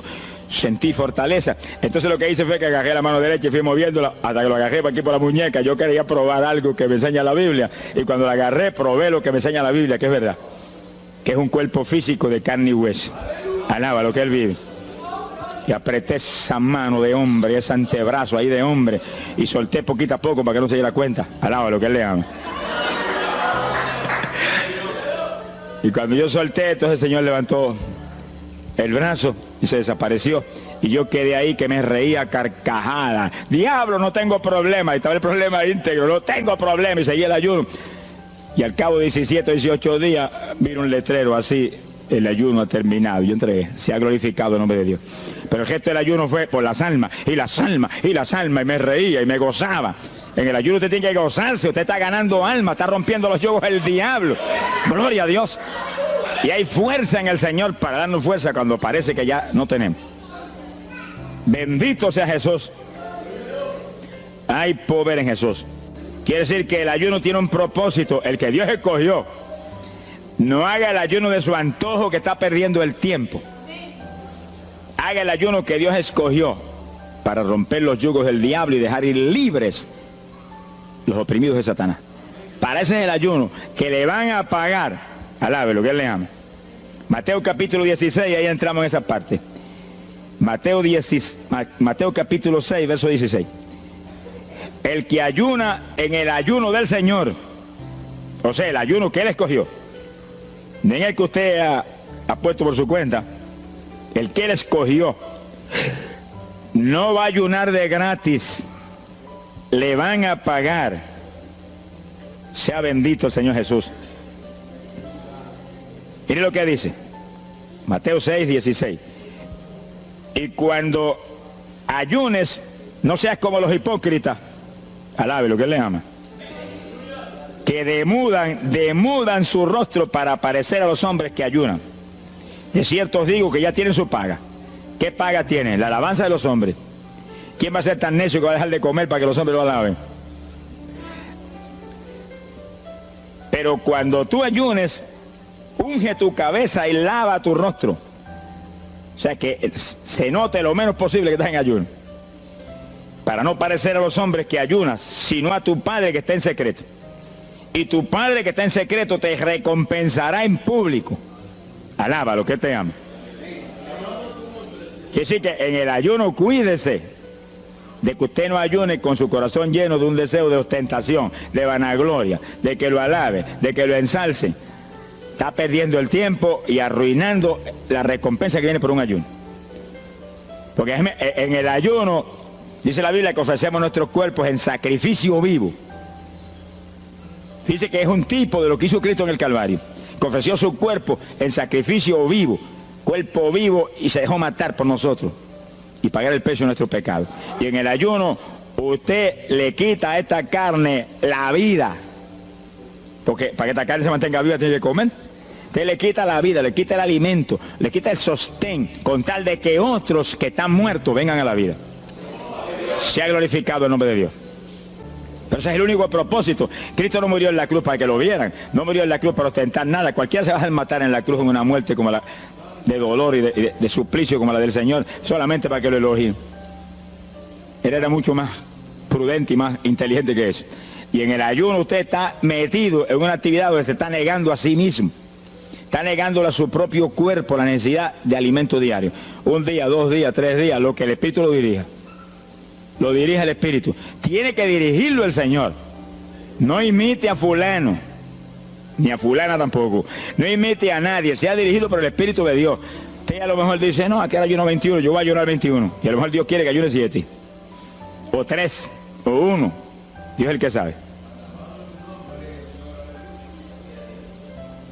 sentí fortaleza. Entonces lo que hice fue que agarré la mano derecha y fui moviéndola hasta que lo agarré por aquí por la muñeca. Yo quería probar algo que me enseña la Biblia, y cuando la agarré probé lo que me enseña la Biblia, que es verdad, que es un cuerpo físico de carne y hueso. Alaba lo que Él vive. Y apreté esa mano de hombre, ese antebrazo ahí de hombre, y solté poquito a poco para que no se diera cuenta. Alaba lo que Él le ama. Y cuando yo solté, entonces el Señor levantó el brazo y se desapareció. Y yo quedé ahí que me reía carcajada. Diablo, no tengo problema. Y estaba el problema íntegro, no tengo problema. Y seguí el ayuno. Y al cabo de 17 o 18 días, vino un letrero así: el ayuno ha terminado. Yo entregué, se ha glorificado el nombre de Dios. Pero el gesto del ayuno fue por las almas, y las almas, y las almas, y me reía y me gozaba. En el ayuno usted tiene que gozarse, usted está ganando alma, está rompiendo los yugos del diablo. Gloria a Dios. Y hay fuerza en el Señor para darnos fuerza cuando parece que ya no tenemos. Bendito sea Jesús. Hay poder en Jesús. Quiere decir que el ayuno tiene un propósito, el que Dios escogió. No haga el ayuno de su antojo, que está perdiendo el tiempo. Haga el ayuno que Dios escogió para romper los yugos del diablo y dejar ir libres los oprimidos de Satanás. Para ese es el ayuno que le van a pagar. Alabe lo que Él le ama. Mateo capítulo 16, ahí entramos en esa parte. Mateo capítulo 6, verso 16. El que ayuna en el ayuno del Señor, o sea, el ayuno que Él escogió, no en el que usted ha puesto por su cuenta, el que Él escogió, no va a ayunar de gratis, le van a pagar. Sea bendito el Señor Jesús. Mire lo que dice Mateo 6, 16. Y cuando ayunes, no seas como los hipócritas. Alabe lo que Él le ama. Que demudan su rostro para parecer a los hombres que ayunan. De cierto os digo que ya tienen su paga. ¿Qué paga tienen? La alabanza de los hombres. ¿Quién va a ser tan necio que va a dejar de comer para que los hombres lo alaben? Pero cuando tú ayunes, unge tu cabeza y lava tu rostro. O sea, que se note lo menos posible que estás en ayuno. Para no parecer a los hombres que ayunas, sino a tu Padre que está en secreto. Y tu Padre que está en secreto te recompensará en público. Alaba lo que te ama. Quiere decir que en el ayuno cuídese de que usted no ayune con su corazón lleno de un deseo de ostentación, de vanagloria, de que lo alabe, de que lo ensalce. Está perdiendo el tiempo y arruinando la recompensa que viene por un ayuno. Porque en el ayuno, dice la Biblia, que ofrecemos nuestros cuerpos en sacrificio vivo. Dice que es un tipo de lo que hizo Cristo en el Calvario, que ofreció su cuerpo en sacrificio vivo, cuerpo vivo, y se dejó matar por nosotros y pagar el precio de nuestro pecado. Y en el ayuno usted le quita a esta carne la vida, porque para que esta carne se mantenga viva tiene que comer. Usted le quita la vida, le quita el alimento, le quita el sostén, con tal de que otros que están muertos vengan a la vida. Se ha glorificado el nombre de Dios. Pero ese es el único propósito. Cristo no murió en la cruz para que lo vieran, no murió en la cruz para ostentar nada. Cualquiera se va a matar en la cruz en una muerte como la de dolor y de suplicio como la del Señor, solamente para que lo elogien. Él era mucho más prudente y más inteligente que eso. Y en el ayuno usted está metido en una actividad donde se está negando a sí mismo. Está negándole a su propio cuerpo la necesidad de alimento diario. Un día, 2 días, 3 días, lo que el Espíritu lo dirija. Lo dirige el Espíritu. Tiene que dirigirlo el Señor. No imite a fulano, ni a fulana tampoco. No imite a nadie, sea dirigido por el Espíritu de Dios. Usted a lo mejor dice, no, aquí era ayuno 21, yo voy a ayunar 21. Y a lo mejor Dios quiere que ayune 7. O 3, o 1. Dios es el que sabe.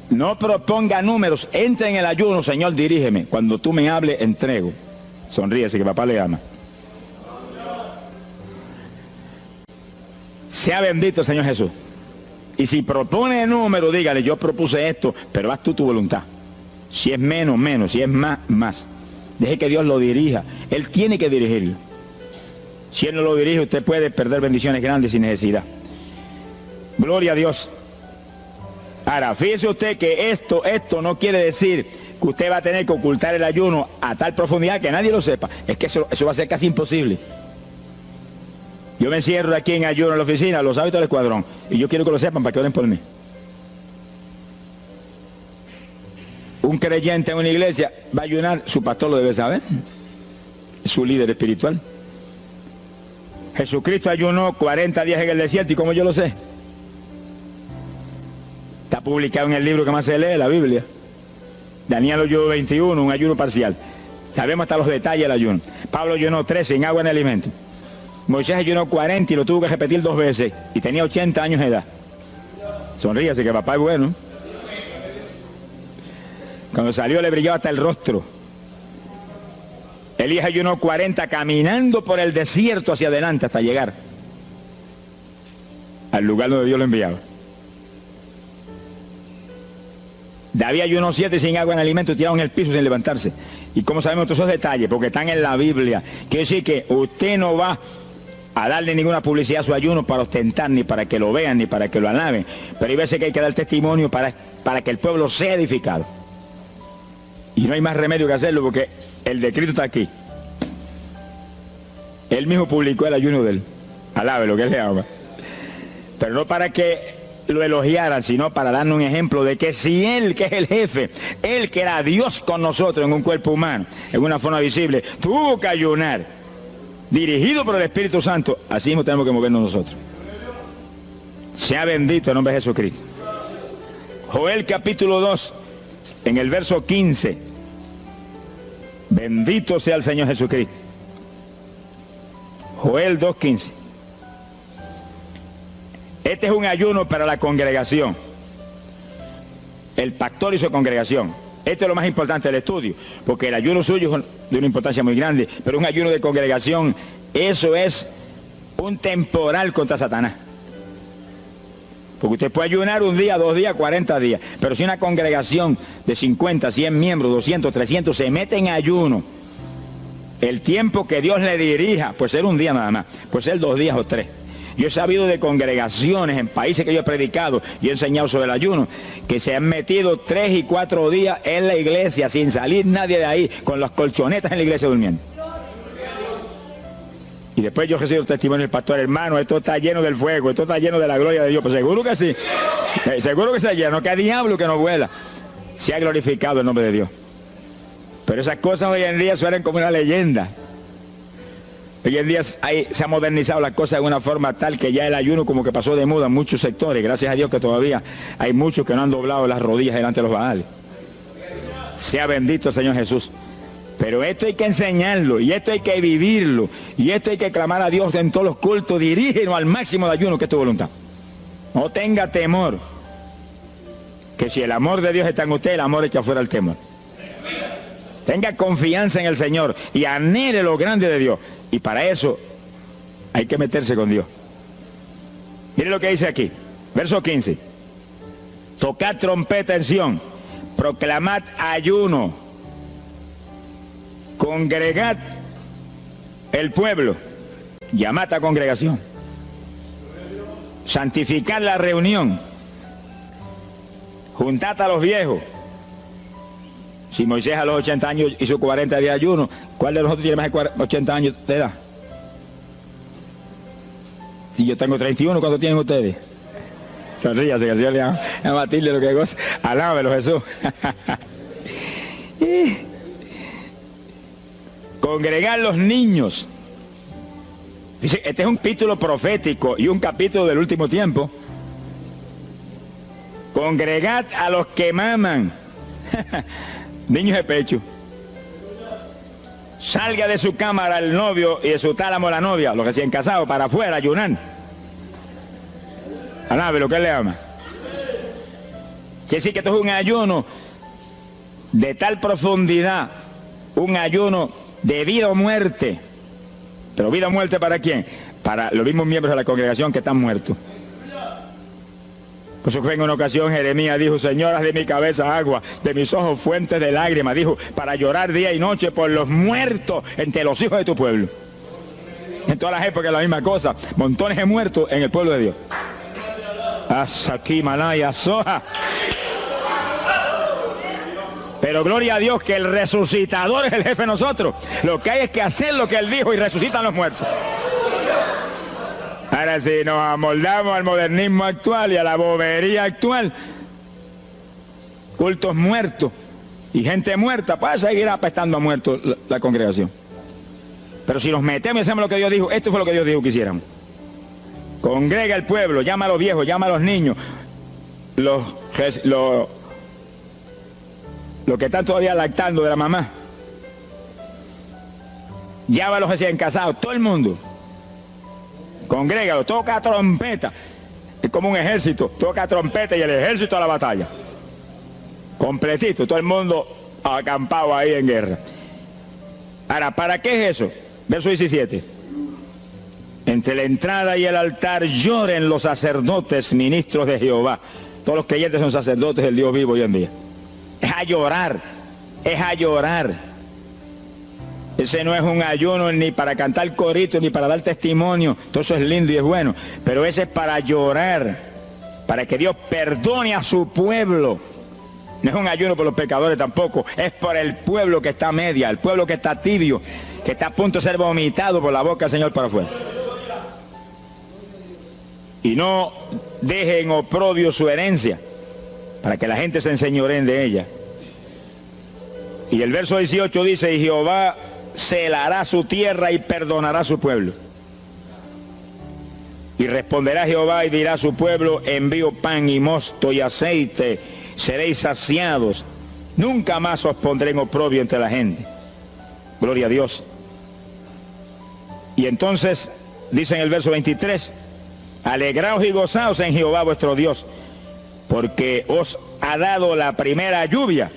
No proponga números, entre en el ayuno, Señor, dirígeme. Cuando tú me hables, entrego. Sonríese que papá le ama. Sea bendito, Señor Jesús. Y si propone número, dígale, yo propuse esto, pero haz tú tu voluntad. Si es menos, menos. Si es más, más. Deje que Dios lo dirija. Él tiene que dirigirlo. Si Él no lo dirige, usted puede perder bendiciones grandes sin necesidad. Gloria a Dios. Ahora, fíjese usted que esto no quiere decir que usted va a tener que ocultar el ayuno a tal profundidad que nadie lo sepa. Es que eso va a ser casi imposible. Yo me encierro aquí en ayuno en la oficina, los hábitos del escuadrón, y yo quiero que lo sepan para que oren por mí. Un creyente en una iglesia va a ayunar, su pastor lo debe saber, es su líder espiritual. Jesucristo ayunó 40 días en el desierto, ¿y cómo yo lo sé? Está publicado en el libro que más se lee, la Biblia. Daniel ayunó 21, un ayuno parcial. Sabemos hasta los detalles del ayuno. Pablo ayunó 13 sin agua ni alimento. Moisés ayunó 40 y lo tuvo que repetir 2 veces. Y tenía 80 años de edad. Sonríase que papá es bueno. Cuando salió le brillaba hasta el rostro. Elías ayunó 40 caminando por el desierto hacia adelante hasta llegar al lugar donde Dios lo enviaba. David ayunó 7 sin agua en alimento y tirado en el piso sin levantarse. ¿Y cómo sabemos todos esos detalles? Porque están en la Biblia. Quiere decir que usted no va a darle ninguna publicidad a su ayuno para ostentar, ni para que lo vean, ni para que lo alaben. Pero hay veces que hay que dar testimonio para que el pueblo sea edificado. Y no hay más remedio que hacerlo porque el decreto está aquí. Él mismo publicó el ayuno de él. Alabe lo que él le ama. Pero no para que lo elogiaran, sino para darnos un ejemplo de que si Él, que es el jefe, Él que era Dios con nosotros en un cuerpo humano, en una forma visible, tuvo que ayunar, dirigido por el Espíritu Santo, así mismo tenemos que movernos nosotros. Sea bendito el nombre de Jesucristo. Joel capítulo 2, en el verso 15. Bendito sea el Señor Jesucristo. Joel 2:15. Este es un ayuno para la congregación. El pastor y su congregación. Esto es lo más importante del estudio, porque el ayuno suyo es de una importancia muy grande, pero un ayuno de congregación, eso es un temporal contra Satanás. Porque usted puede ayunar 1 día, 2 días, 40 días, pero si una congregación de 50, 100 miembros, 200, 300 se mete en ayuno, el tiempo que Dios le dirija, puede ser 1 día nada más, puede ser 2 días o 3. Yo he sabido de congregaciones en países que yo he predicado y he enseñado sobre el ayuno, que se han metido 3 y 4 días en la iglesia sin salir nadie de ahí, con las colchonetas en la iglesia durmiendo. Y después yo recibo el testimonio del pastor, hermano, esto está lleno del fuego, esto está lleno de la gloria de Dios. Pues seguro que sí, seguro que está lleno, que diablo que no vuela. Se ha glorificado el nombre de Dios. Pero esas cosas hoy en día suenan como una leyenda. Hoy en día se ha modernizado las cosas de una forma tal que ya el ayuno como que pasó de moda en muchos sectores. Gracias a Dios que todavía hay muchos que no han doblado las rodillas delante de los Baales. Sea bendito el Señor Jesús. Pero esto hay que enseñarlo, y esto hay que vivirlo, y esto hay que clamar a Dios en todos los cultos. Dirígenos al máximo de ayuno, que es tu voluntad. No tenga temor, que si el amor de Dios está en usted, el amor echa fuera el temor. Tenga confianza en el Señor y anhele lo grande de Dios. Y para eso hay que meterse con Dios. Mire lo que dice aquí, verso 15. Tocad trompeta en Sión, proclamad ayuno, congregad el pueblo, llamad a congregación, santificad la reunión, juntad a los viejos. Si Moisés a los 80 años hizo 40 días de ayuno, ¿cuál de nosotros tiene más de 80 años de edad? Si yo tengo 31, ¿cuánto tienen ustedes? Sonríase, que el Señor le ama a Matilde lo que goza. Alábelo, Jesús. Congregar los niños. Dice, este es un capítulo profético y un capítulo del último tiempo. Congregad a los que maman. Niños de pecho. Salga de su cámara el novio y de su tálamo la novia, los recién casados, para afuera, ayunar. Alabe lo que él le ama. Quiere decir que esto es un ayuno de tal profundidad, un ayuno de vida o muerte. Pero vida o muerte ¿para quién? Para los mismos miembros de la congregación que están muertos. Por eso fue en una ocasión Jeremías dijo, Señor, haz de mi cabeza agua, de mis ojos fuentes de lágrimas, dijo, para llorar día y noche por los muertos entre los hijos de tu pueblo. En todas las épocas la misma cosa, montones de muertos en el pueblo de Dios. Asaki Malaya Soja. Pero gloria a Dios que el resucitador es el jefe de nosotros. Lo que hay es que hacer lo que él dijo y resucitan los muertos. Ahora si nos amoldamos al modernismo actual y a la bobería actual, cultos muertos y gente muerta, para seguir apestando a muertos la congregación. Pero si nos metemos y hacemos lo que Dios dijo, esto fue lo que Dios dijo que hiciéramos. Congrega el pueblo, llama a los viejos, llama a los niños, los que están todavía lactando de la mamá. Llama a los recién casados, todo el mundo. Congrégalo, toca trompeta. Es como un ejército, toca trompeta y el ejército a la batalla. Completito, todo el mundo acampado ahí en guerra. Ahora, ¿para qué es eso? Verso 17. Entre la entrada y el altar lloren los sacerdotes, ministros de Jehová. Todos los creyentes son sacerdotes del Dios vivo hoy en día. Es a llorar, es a llorar. Ese no es un ayuno ni para cantar corito, ni para dar testimonio. Todo eso es lindo y es bueno. Pero ese es para llorar, para que Dios perdone a su pueblo. No es un ayuno por los pecadores tampoco. Es por el pueblo que está a media, el pueblo que está tibio, que está a punto de ser vomitado por la boca del Señor para afuera. Y no dejen oprobio su herencia, para que la gente se enseñoreen de ella. Y el verso 18 dice, y Jehová celará su tierra y perdonará a su pueblo. Y responderá Jehová y dirá a su pueblo, envío pan y mosto y aceite, seréis saciados, nunca más os pondré en oprobio entre la gente. Gloria a Dios. Y entonces, dice en el verso 23, alegraos y gozaos en Jehová vuestro Dios, porque os ha dado la primera lluvia,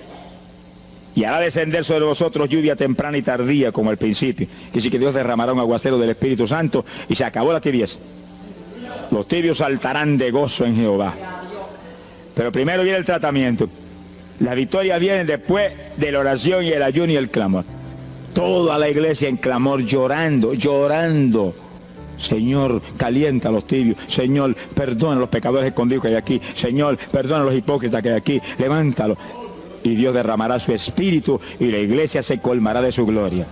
y hará descender sobre vosotros lluvia temprana y tardía como al principio. Quiere decir que Dios derramará un aguacero del Espíritu Santo y se acabó la tibieza. Los tibios saltarán de gozo en Jehová. Pero primero viene el tratamiento. Las victorias vienen después de la oración y el ayuno y el clamor. Toda la iglesia en clamor, llorando, llorando. Señor, calienta a los tibios. Señor, perdona a los pecadores escondidos que hay aquí. Señor, perdona a los hipócritas que hay aquí. Levántalo. Y Dios derramará su espíritu y la iglesia se colmará de su gloria.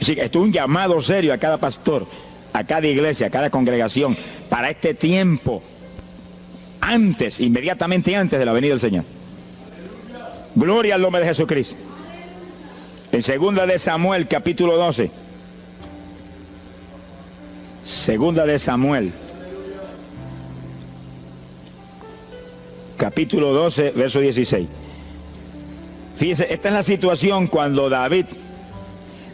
Así que esto es un llamado serio a cada pastor, a cada iglesia, a cada congregación, para este tiempo, antes, inmediatamente antes de la venida del Señor. Gloria al nombre de Jesucristo. En 2 de Samuel, capítulo 12. 2 de Samuel, capítulo 12, verso 16. Fíjese, esta es la situación cuando David,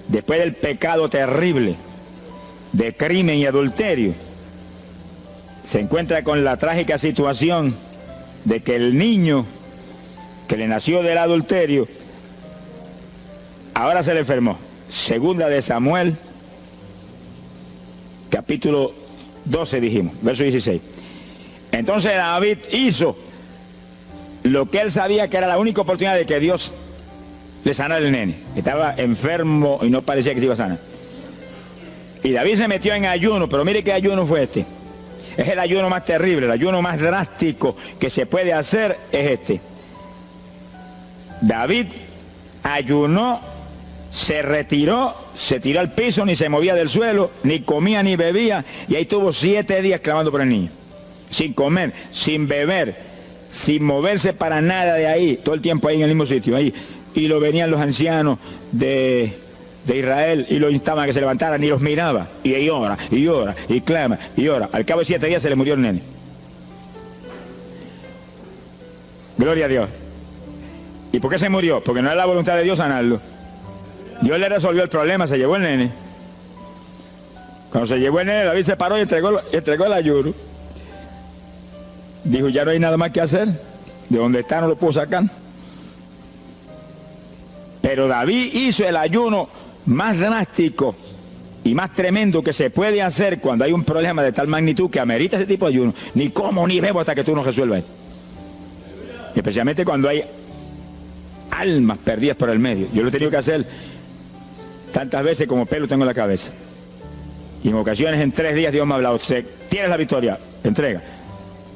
después del pecado terrible de crimen y adulterio, se encuentra con la trágica situación de que el niño que le nació del adulterio ahora se le enfermó. 2 de Samuel, capítulo 12 dijimos, verso 16. Entonces David hizo lo que él sabía que era la única oportunidad de que Dios le sanara al nene. Estaba enfermo y no parecía que se iba a sanar. Y David se metió en ayuno, pero mire qué ayuno fue este. Es el ayuno más terrible, el ayuno más drástico que se puede hacer es este. David ayunó se retiró, se tiró al piso, ni se movía del suelo, ni comía ni bebía, y ahí tuvo 7 días clamando por el niño, sin comer, sin beber, sin moverse para nada de ahí, todo el tiempo ahí en el mismo sitio, ahí. Y lo venían los ancianos de Israel y lo instaban a que se levantara, ni los miraba, y ora, y ora, y clama, y ora. Al cabo de 7 días se le murió el nene. Gloria a Dios. ¿Y por qué se murió? Porque no era la voluntad de Dios sanarlo. Dios le resolvió el problema, se llevó el nene. Cuando se llevó el nene, David se paró y entregó el ayuno. Dijo, ya no hay nada más que hacer. De donde está no lo puedo sacar. Pero David hizo el ayuno más drástico y más tremendo que se puede hacer cuando hay un problema de tal magnitud que amerita ese tipo de ayuno. Ni como ni bebo hasta que tú no resuelvas esto. Especialmente cuando hay almas perdidas por el medio. Yo lo he tenido que hacer tantas veces como pelo tengo en la cabeza. Y en ocasiones en 3 días Dios me ha hablado, tienes la victoria, entrega.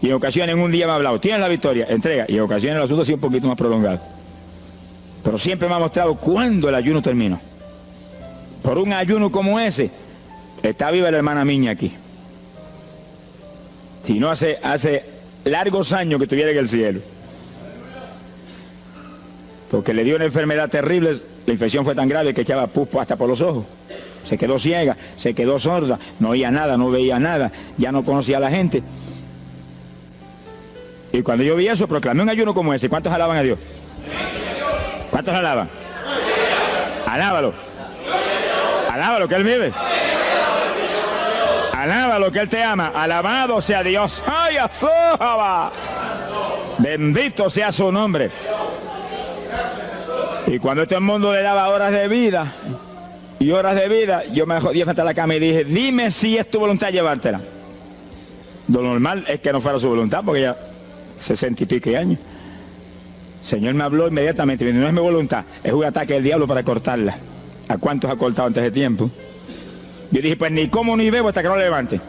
Y en ocasiones en un día me ha hablado, tienes la victoria, entrega. Y en ocasiones el asunto ha sido un poquito más prolongado. Pero siempre me ha mostrado cuándo el ayuno terminó. Por un ayuno como ese, está viva la hermana Miña aquí. Si no hace largos años que estuviera en el cielo. Porque le dio una enfermedad terrible, la infección fue tan grave que echaba pus hasta por los ojos. Se quedó ciega, se quedó sorda, no oía nada, no veía nada, ya no conocía a la gente. Y cuando yo vi eso, proclamé un ayuno como ese. ¿Cuántos alaban a Dios? ¿Cuántos alaban? Alábalo. Alábalo, que Él vive. Alábalo, que Él te ama. Alabado sea Dios. ¡Ay, azójaba! Bendito sea su nombre. Y cuando este mundo le daba horas de vida y horas de vida, yo me jodí frente a la cama y dije, dime si es tu voluntad llevártela. Lo normal es que no fuera su voluntad, porque ya 60 y pico años. El Señor me habló inmediatamente, no es mi voluntad, es un ataque del diablo para cortarla. ¿A cuántos ha cortado antes de tiempo? Yo dije, pues ni como ni bebo hasta que no lo levante.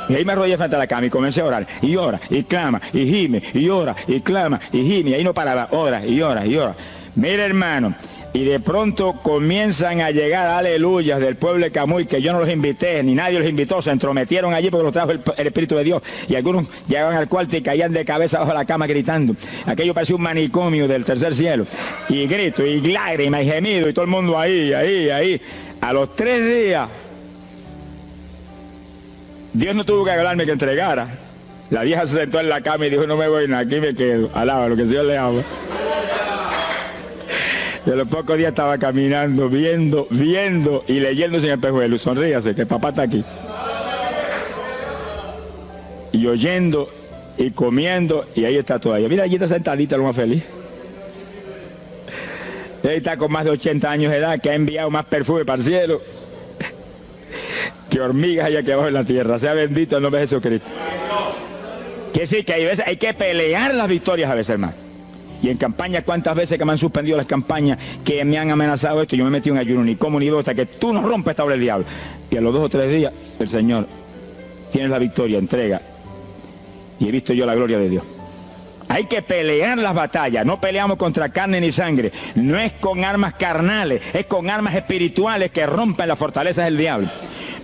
Y ahí me arrodillé frente a la cama y comencé a orar. Y ora, y clama, y gime, y ora, y clama, y gime. Y ahí no paraba, ora, y ora, y ora. Mira, hermano, y de pronto comienzan a llegar aleluyas del pueblo de Camuy, que yo no los invité, ni nadie los invitó, se entrometieron allí porque los trajo el Espíritu de Dios. Y algunos llegaban al cuarto y caían de cabeza bajo la cama gritando. Aquello parecía un manicomio del tercer cielo. Y grito, y lágrimas, y gemido, y todo el mundo ahí. A los 3 días, Dios no tuvo que hablarme que entregara. La vieja se sentó en la cama y dijo, no me voy nada, aquí me quedo. Alaba lo que el Señor le ama. Y a los pocos días estaba caminando, viendo y leyéndose en el espejuelo. Sonríase, que papá está aquí. Y oyendo y comiendo, y ahí está todavía. Mira, allí está sentadita, lo más feliz. Y ahí está con más de 80 años de edad, que ha enviado más perfume para el cielo que hormigas hay aquí abajo en la tierra. Sea bendito el nombre de Jesucristo. Que sí, que hay que pelear las victorias a veces, hermano. Y en campaña, ¿cuántas veces que me han suspendido las campañas, que me han amenazado esto? Yo me metí en ayuno, ni como ni bebo, hasta que tú no rompes esta obra del diablo. Y a los 2 o 3 días, el Señor, tienes la victoria, entrega. Y he visto yo la gloria de Dios. Hay que pelear las batallas, no peleamos contra carne ni sangre. No es con armas carnales, es con armas espirituales que rompen las fortalezas del diablo.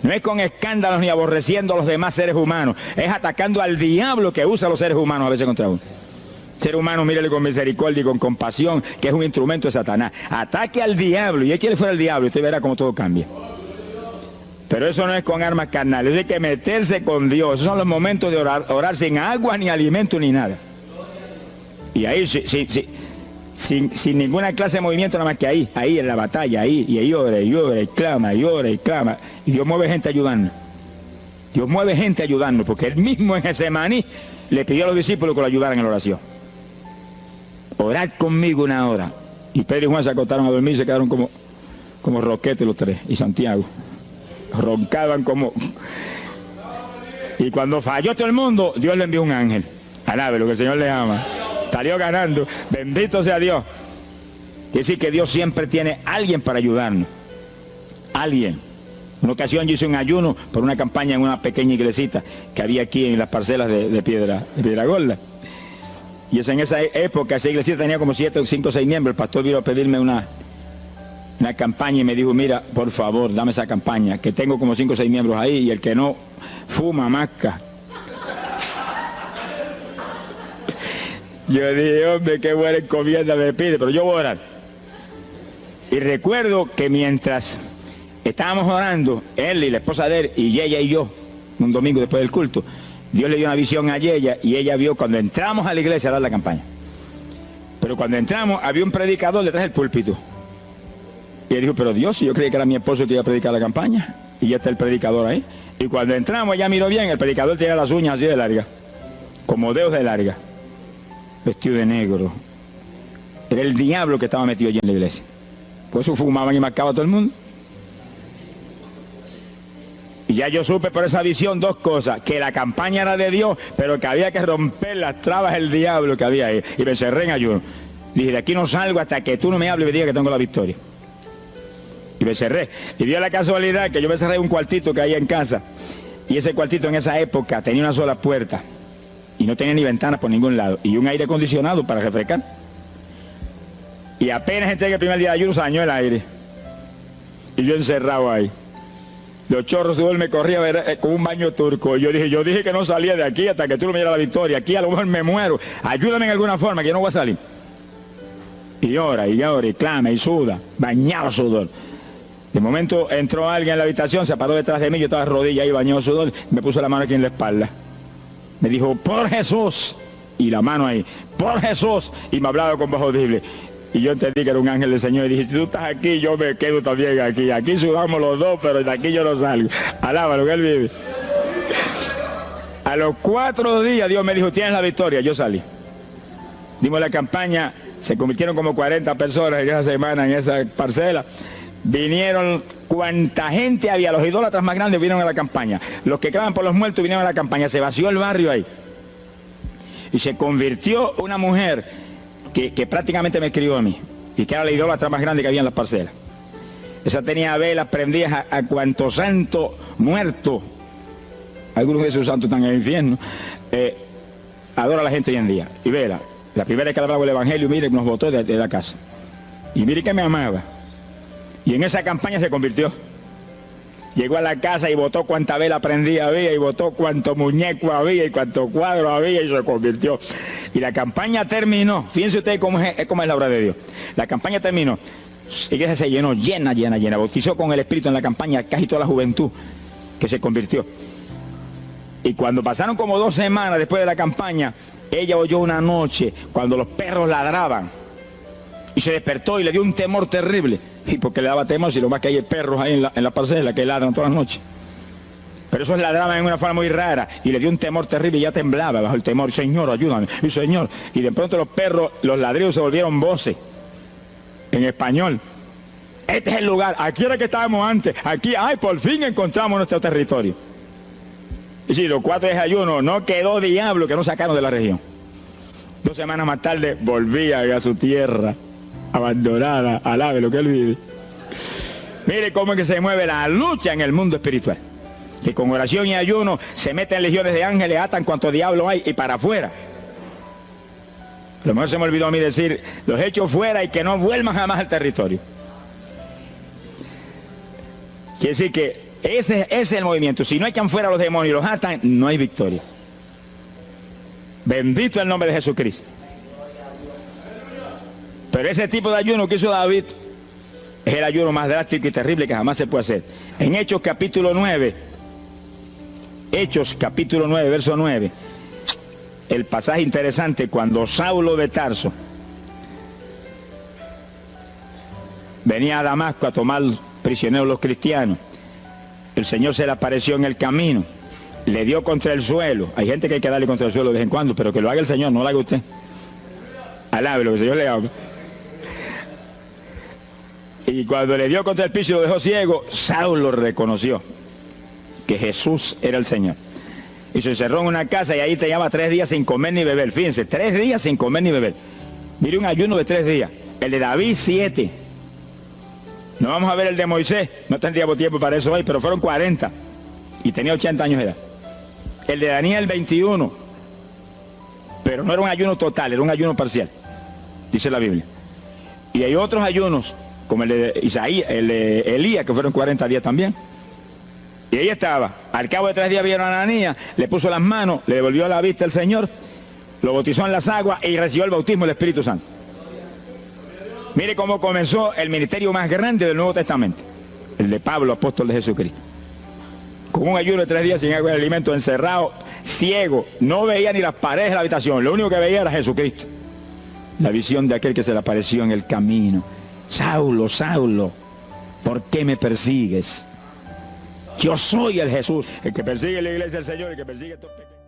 No es con escándalos ni aborreciendo a los demás seres humanos, es atacando al diablo que usa a los seres humanos a veces contra uno. Ser humano, mírele con misericordia y con compasión, que es un instrumento de Satanás. Ataque al diablo y échale fuera al diablo y usted verá cómo todo cambia. Pero eso no es con armas carnales, hay que meterse con Dios. Esos son los momentos de orar sin agua, ni alimento, ni nada. Y ahí, sin ninguna clase de movimiento, nada más que ahí en la batalla, y ahí ora, y clama, y ora, y clama. Y Dios mueve gente ayudando. Dios mueve gente ayudando, porque Él mismo en Getsemaní le pidió a los discípulos que lo ayudaran en la oración. Orad conmigo 1 hora. Y Pedro y Juan se acostaron a dormir y se quedaron como roquetes los 3. Y Santiago. Roncaban como... Y cuando falló todo el mundo, Dios le envió un ángel. Alabe lo que el Señor le ama. Salió ganando. Bendito sea Dios. Quiere decir que Dios siempre tiene alguien para ayudarnos. Alguien. Una ocasión yo hice un ayuno por una campaña en una pequeña iglesita que había aquí en las parcelas de Piedra Gorda. Y en esa época esa iglesia tenía como 7, 5 o 6 miembros. El pastor vino a pedirme una una campaña y me dijo, mira, por favor, dame esa campaña, que tengo como 5 o 6 miembros ahí y el que no fuma, masca. Yo dije, hombre, qué buena encomienda me pide, pero yo voy a orar. Y recuerdo que mientras estábamos orando, él y la esposa de él, y ella y yo, un domingo después del culto, Dios le dio una visión a ella y ella vio cuando entramos a la iglesia a dar la campaña. Pero cuando entramos había un predicador detrás del púlpito. Y él dijo, pero Dios, yo creí que era mi esposo que iba a predicar la campaña. Y ya está el predicador ahí. Y cuando entramos, ella miró bien, el predicador tenía las uñas así de larga, como dedos de larga, vestido de negro. Era el diablo que estaba metido allí en la iglesia. Por eso fumaban y marcaban a todo el mundo. Y ya yo supe por esa visión 2 cosas, que la campaña era de Dios, pero que había que romper las trabas del diablo que había ahí. Y me cerré en ayuno. Dije, de aquí no salgo hasta que tú no me hables y me digas que tengo la victoria. Y me cerré. Y dio la casualidad que yo me cerré en un cuartito que hay en casa. Y ese cuartito en esa época tenía una sola puerta. Y no tenía ni ventanas por ningún lado. Y un aire acondicionado para refrescar. Y apenas entré en el primer día de ayuno, se dañó el aire. Y yo encerrado ahí. Los chorros de me corría con un baño turco. Y yo dije que no salía de aquí hasta que tú no me dieras la victoria. Aquí a lo mejor me muero. Ayúdame en alguna forma, que yo no voy a salir. Y llora, y clama, y suda. Bañado sudor. De momento entró alguien en la habitación, se paró detrás de mí, yo estaba de rodillas ahí bañado sudor, me puso la mano aquí en la espalda. Me dijo, por Jesús, y la mano ahí, por Jesús, y me hablaba con voz audible. Y yo entendí que era un ángel del Señor, y dije, si tú estás aquí, yo me quedo también aquí. Aquí sudamos los dos, pero de aquí yo no salgo. Alábalo, que Él vive. A los 4 días Dios me dijo, tienes la victoria, yo salí. Dimos la campaña, se convirtieron como 40 personas en esa semana, en esa parcela. Vinieron cuanta gente había, los idólatras más grandes vinieron a la campaña, los que claman por los muertos vinieron a la campaña, se vació el barrio ahí. Y se convirtió una mujer que prácticamente me crió a mí, y que era la idólatra más grande que había en las parcelas. Esa tenía velas prendidas a cuanto santo muerto, algunos de esos santos están en el infierno, adora a la gente hoy en día. Y vela, la primera vez que hablaba el evangelio, mire, nos botó de la casa. Y mire que me amaba. Y en esa campaña se convirtió. Llegó a la casa y botó cuanta vela prendida había, y botó cuánto muñeco había, y cuánto cuadro había, y se convirtió. Y la campaña terminó. Fíjense ustedes cómo es la obra de Dios. La campaña terminó. La iglesia se llenó, llena. Bautizó con el Espíritu en la campaña casi toda la juventud que se convirtió. Y cuando pasaron como 2 semanas después de la campaña, ella oyó una noche cuando los perros ladraban. Y se despertó y le dio un temor terrible. Y porque le daba temor, si lo más que hay perros ahí en la parcela que ladran todas las noches. Pero esos ladraban en una forma muy rara. Y le dio un temor terrible y ya temblaba bajo el temor. Señor, ayúdame. Y Señor. Y de pronto los perros, los ladridos se volvieron voces. En español. Este es el lugar. Aquí era que estábamos antes. Aquí, ay, por fin encontramos nuestro territorio. Y sí, los 4 días de ayuno, no quedó diablo que no sacaron de la región. 2 semanas más tarde volvía a su tierra. Abandonada, alabe lo que Él vive. Mire cómo es que se mueve la lucha en el mundo espiritual. Que con oración y ayuno se meten legiones de ángeles, atan cuanto diablo hay y para afuera. A lo mejor se me olvidó a mí decir, los echo fuera y que no vuelvan jamás al territorio. Quiere decir que ese es el movimiento. Si no echan fuera a los demonios y los atan, no hay victoria. Bendito el nombre de Jesucristo. Pero ese tipo de ayuno que hizo David es el ayuno más drástico y terrible que jamás se puede hacer. En Hechos capítulo 9, verso 9, el pasaje interesante, cuando Saulo de Tarso venía a Damasco a tomar prisioneros los cristianos, el Señor se le apareció en el camino, le dio contra el suelo. Hay gente que hay que darle contra el suelo de vez en cuando, pero que lo haga el Señor, no lo haga usted. Alabe lo que el Señor le haga. Y cuando le dio contra el piso y lo dejó ciego, Saulo reconoció que Jesús era el Señor. Y se encerró en una casa y ahí te lleva 3 días sin comer ni beber. Fíjense, 3 días sin comer ni beber. Mire, un ayuno de 3 días. El de David, 7. No vamos a ver el de Moisés, no tendríamos tiempo para eso hoy, pero fueron 40. Y tenía 80 años de edad. El de Daniel, 21. Pero no era un ayuno total, era un ayuno parcial, dice la Biblia. Y hay otros ayunos, como el de Isaías, el de Elías, que fueron 40 días también. Y ahí estaba. Al cabo de 3 días vieron a Ananías, le puso las manos, le devolvió la vista al Señor, lo bautizó en las aguas y recibió el bautismo del Espíritu Santo. Mire cómo comenzó el ministerio más grande del Nuevo Testamento, el de Pablo, apóstol de Jesucristo. Con un ayuno de 3 días sin agua y alimento, encerrado, ciego, no veía ni las paredes de la habitación, lo único que veía era Jesucristo. La visión de aquel que se le apareció en el camino. Saulo, Saulo, ¿por qué me persigues? Yo soy el Jesús, el que persigue la iglesia del Señor, el que persigue a estos pequeños.